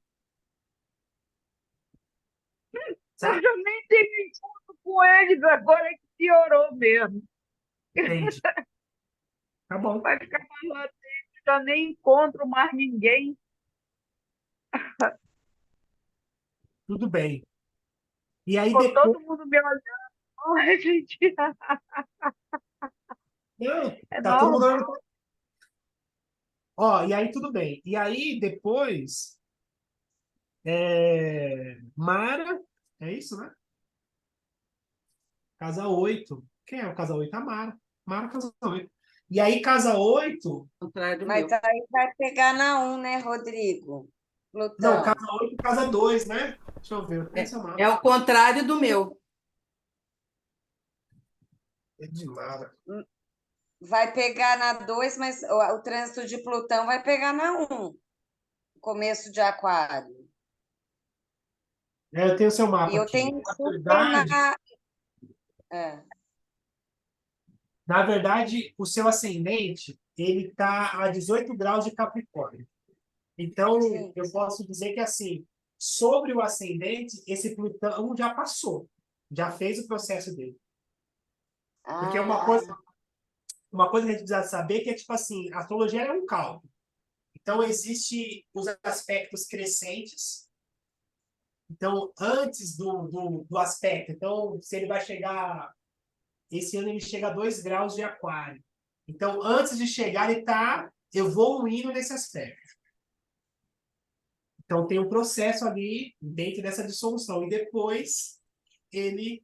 eu Sabe? já nem tenho encontro com eles, agora é que piorou mesmo. Entende? Tá bom. Vai ficar mais latente, já nem encontro mais ninguém. Tudo bem. E aí Ficou depois. todo mundo me olhando. Ai, gente, Não, é tá todo mundo normal. olhando. Ó, e aí tudo bem. E aí depois. Mara, é isso, né? Casa 8. Quem é o casa 8? A Mara. Mara, casa 8. E aí, casa 8. Contrário do Mas meu. aí vai pegar na 1, né, Rodrigo? Não, Plutão. casa 8 e casa 2, né? Deixa eu ver, eu tenho seu mapa. É o contrário do meu. É de Mara. Vai pegar na 2, mas o trânsito de Plutão vai pegar na 1, começo de Aquário. Eu tenho seu E mapa eu aqui. tenho super na. É. Na verdade, o seu ascendente, ele está a 18 graus de Capricórnio. Então, Sim. eu posso dizer que, assim, sobre o ascendente, esse Plutão já passou. Já fez o processo dele. Porque uma coisa que a gente precisa saber que é, tipo assim, a astrologia é um cálculo. Então, existe os aspectos crescentes. Então, antes do aspecto. Então, se ele vai chegar... Esse ano ele chega a 2 graus de aquário. Então, antes de chegar, ele está evoluindo nesse aspecto. Então, tem um processo ali dentro dessa dissolução. E depois, ele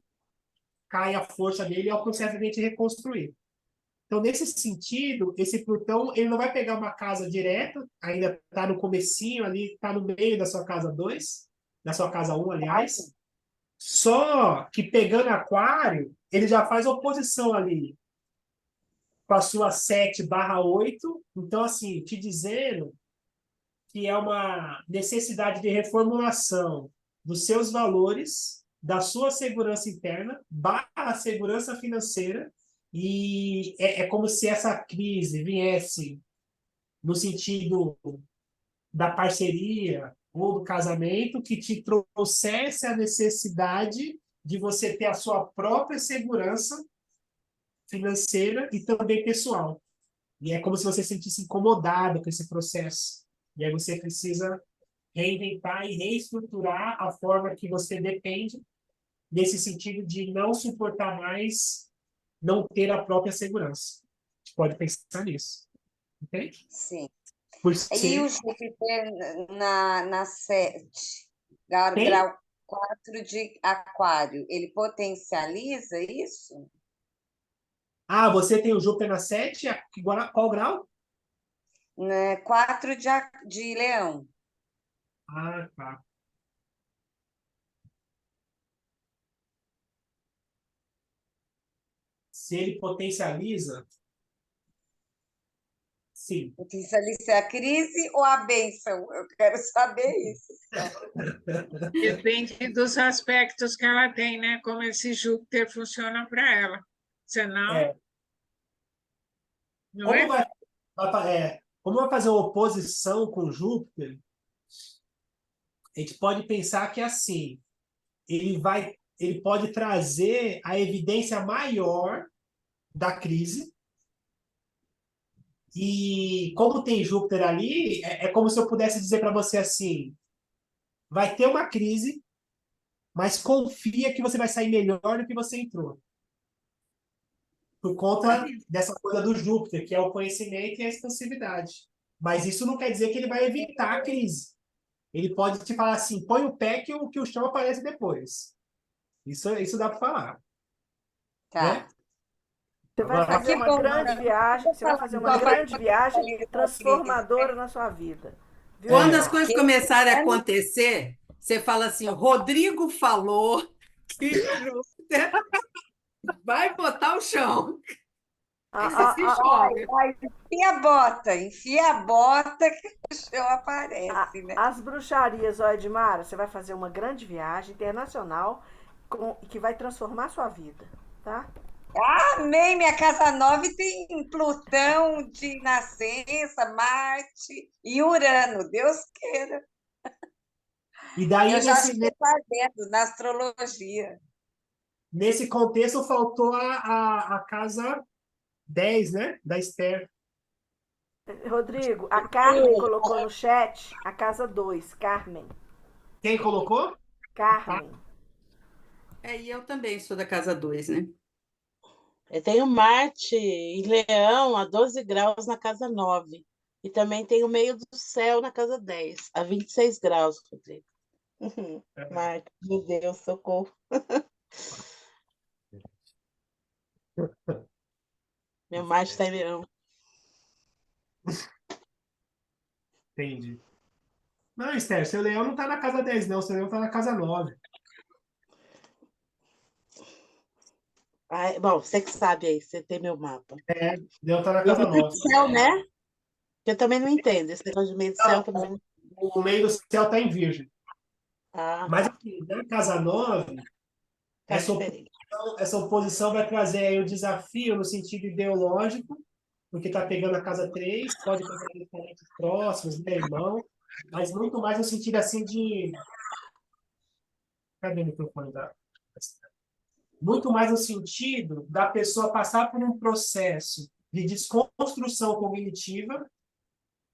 cai a força dele e é o processo de a gente reconstruir. Então, nesse sentido, esse Plutão, ele não vai pegar uma casa direto, ainda está no comecinho ali, está no meio da sua casa 2, da sua casa 1, aliás. Só que pegando Aquário, ele já faz oposição ali com a sua 7/8. Então, assim, te dizendo que é uma necessidade de reformulação dos seus valores, da sua segurança interna, barra segurança financeira, e é como se essa crise viesse no sentido da parceria ou do casamento, que te trouxesse a necessidade de você ter a sua própria segurança financeira e também pessoal. E é como se você se sentisse incomodado com esse processo. E aí você precisa reinventar e reestruturar a forma que você depende, nesse sentido de não suportar mais não ter a própria segurança. A gente pode pensar nisso. Entende? Sim. Por E ser... o Júpiter na 7, grau 4 de Aquário, ele potencializa isso? Ah, você tem o Júpiter na 7, qual grau? 4 de Leão. Ah, tá. Se ele potencializa, sim. Potencializa a crise ou a bênção? Eu quero saber isso. Depende dos aspectos que ela tem, né? Como esse Júpiter funciona para ela. Senão, não Como é? como vai fazer uma oposição com Júpiter, a gente pode pensar que assim, ele pode trazer a evidência maior da crise. E como tem Júpiter ali, é como se eu pudesse dizer para você assim: vai ter uma crise, mas confia que você vai sair melhor do que você entrou. Por conta dessa coisa do Júpiter, que é o conhecimento e a expansividade. Mas isso não quer dizer que ele vai evitar a crise. Ele pode te falar assim: põe o pé que o chão aparece depois. Isso dá para falar. Tá. Né? Você vai Agora, fazer Que uma bom, grande né? viagem, você vai fazer uma Só vai grande viagem potencializar a transformadora crise, né? na sua vida. Viu, Quando É. as Edmar? coisas começarem a acontecer, você fala assim: Rodrigo falou que Júpiter vai botar o chão. A, Aí você se a, a, joga. Ai, enfia a bota que o chão aparece, né? as bruxarias, ó, Edmara, você vai fazer uma grande viagem internacional que vai transformar a sua vida, tá? Amém, minha casa 9 tem Plutão de nascença, Marte e Urano, Deus queira. e daí, Eu já estou fazendo na astrologia. nesse contexto, faltou a casa 10, né? Da Esther. Rodrigo, a Carmen colocou no chat a casa 2, Carmen. Quem colocou? Carmen. E eu também sou da casa 2, né? Eu tenho Marte em Leão a 12 graus na casa 9. E também tenho meio do céu na casa 10, a 26 graus, Rodrigo. Marte, meu Deus, socorro. Meu Marte está em Leão. Entendi. Não, Esther, seu leão não está na casa 10, não. Seu leão está na casa 9. Ai, bom, você que sabe aí, você tem meu mapa. Leão está na E o casa meio 9. do céu, né? Eu também não entendo. Esse negócio de meio do céu também. O meio do céu está em Virgem. Ah, Mas aqui, na casa 9, tá essa diferente. essa oposição vai trazer aí o desafio no sentido ideológico, porque está pegando a casa 3, pode pegar parentes próximos, né, irmão, mas muito mais no sentido assim de... Cadê o microfone da... Muito mais no sentido da pessoa passar por um processo de desconstrução cognitiva,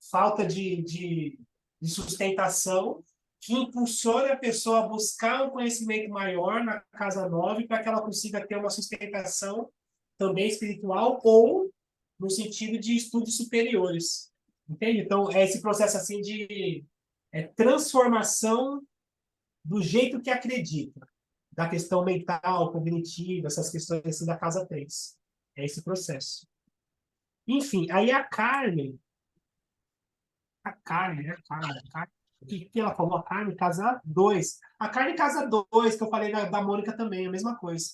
falta de sustentação, que impulsione a pessoa a buscar um conhecimento maior na casa 9 para que ela consiga ter uma sustentação também espiritual ou no sentido de estudos superiores. Entende? Então, é esse processo assim de é transformação do jeito que acredita, da questão mental, cognitiva, essas questões assim da casa 3. É esse processo. Enfim, aí a Carmen, o que ela falou? A Carmen casa 2. A Carmen casa 2, que eu falei da Mônica também, a mesma coisa.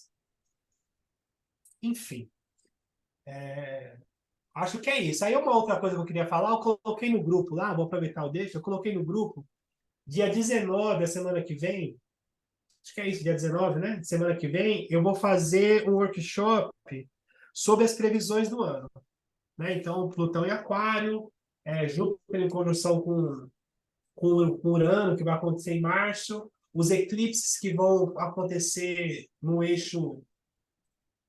Enfim, acho que é isso. Aí uma outra coisa que eu queria falar, eu coloquei no grupo lá, vou aproveitar o deixo, eu coloquei no grupo, dia 19, a semana que vem, acho que é isso, dia 19, né? Semana que vem, eu vou fazer um workshop sobre as previsões do ano. Né? Então, Plutão em Aquário, Júpiter em conjunção com Urano, que vai acontecer em março, os eclipses que vão acontecer no eixo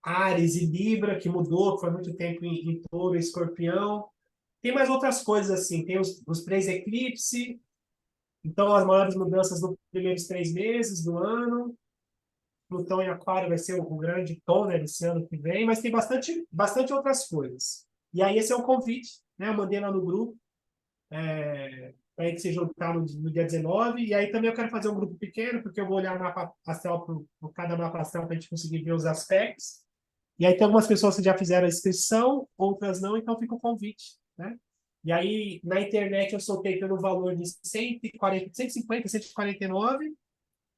Áries e Libra, que mudou, que foi muito tempo em Touro e Escorpião. Tem mais outras coisas assim, tem os 3 eclipses, então as maiores mudanças nos primeiros 3 meses do ano. Plutão em Aquário vai ser o grande tom, né, desse ano que vem, mas tem bastante outras coisas. E aí esse é o convite, né? Eu mandei lá no grupo, para a gente se juntar no dia 19, e aí também eu quero fazer um grupo pequeno, porque eu vou olhar o mapa astral por cada mapa astral para a gente conseguir ver os aspectos. E aí tem algumas pessoas que já fizeram a inscrição, outras não, então fica o convite, né? E aí, na internet, eu soltei pelo valor de 150, 149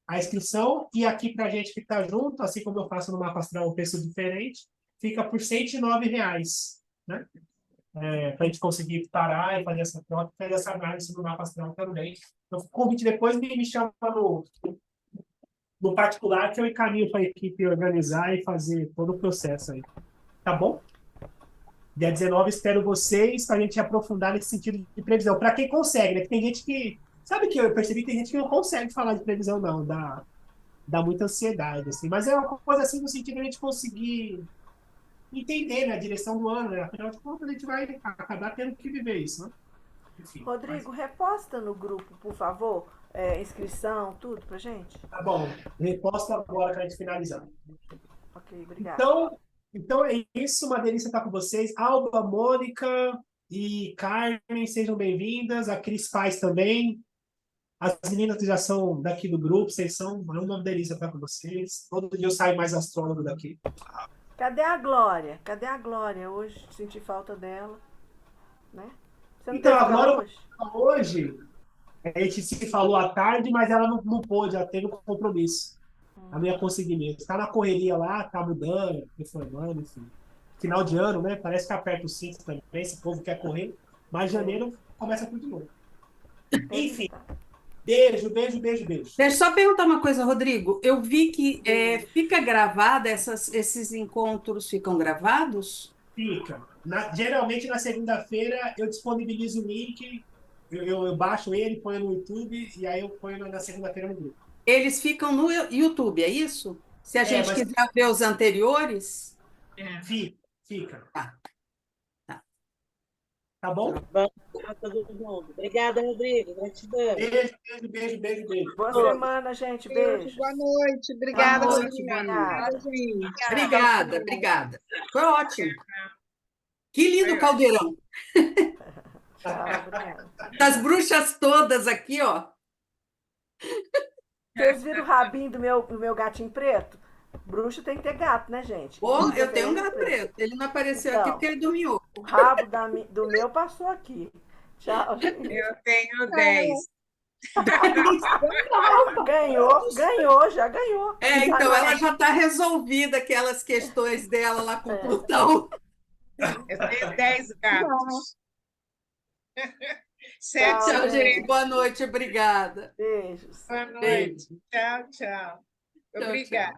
a inscrição, e aqui para a gente que está junto, assim como eu faço no mapa astral, um preço diferente, fica por R$ 109, né? Para a gente conseguir parar e fazer essa troca, fazer essa análise do mapa astral também. Então, o convite depois me chama no particular, que eu encaminho para a equipe organizar e fazer todo o processo aí. Tá bom? Dia 19, espero vocês para a gente aprofundar nesse sentido de previsão. Para quem consegue, né? Que tem gente que... Sabe que eu percebi que tem gente que não consegue falar de previsão, não. Dá muita ansiedade, assim. Mas é uma coisa assim no sentido de a gente conseguir entender, né, a direção do ano, né? Afinal de contas, a gente vai acabar tendo que viver isso, né? Enfim, Rodrigo, reposta no grupo, por favor, inscrição, tudo pra gente. tá bom. Reposta agora para a gente finalizar. Ok, obrigada. Então é isso, uma delícia estar com vocês. Alba, Mônica e Carmen, sejam bem-vindas. A Cris Paz também. As meninas que já são daqui do grupo, vocês são uma delícia estar com vocês. Todo dia eu saio mais astrólogo daqui. Cadê a Glória? Cadê a Glória? Hoje senti falta dela, né? Você não Então, teve agora hoje? hoje a gente se falou à tarde, mas ela não pôde, ela teve um compromisso. A minha conseguir mesmo. Está na correria lá, tá mudando, reformando, enfim. Final de ano, né? Parece que aperta o cinto também, esse povo quer correr. Mas janeiro começa tudo de novo. Enfim, beijo. Deixa eu só perguntar uma coisa, Rodrigo. Eu vi que fica gravada, esses encontros ficam gravados? Fica. Geralmente na segunda-feira eu disponibilizo o link, eu baixo ele, ponho no YouTube e aí eu ponho na segunda-feira no grupo. Eles ficam no YouTube, é isso? Se a gente mas quiser ver os anteriores? fica. Tá. Tá bom? Vamos para todo mundo. Obrigada, Rodrigo. Gratidão. Beijo. Boa semana, gente. Beijo. Boa noite. Obrigada, Boa noite, Rodrigo. boa noite. Obrigada, gente. Obrigada. Foi ótimo. Que lindo caldeirão. Tchau, obrigada. Das bruxas todas aqui, ó. Vocês viram o rabinho do meu gatinho preto? Bruxo tem que ter gato, né, gente? Ó, eu tenho um gato preto. Ele não apareceu aqui Então, porque ele dormiu. O rabo do meu passou aqui. Tchau, gente. Eu tenho 10. Já ganhou. Então ela já está resolvida aquelas questões dela lá com o Plutão. Eu tenho 10 gatos. Tchau, gente. Boa noite. Obrigada. Beijos. Boa noite. Beijo. Tchau. Obrigada.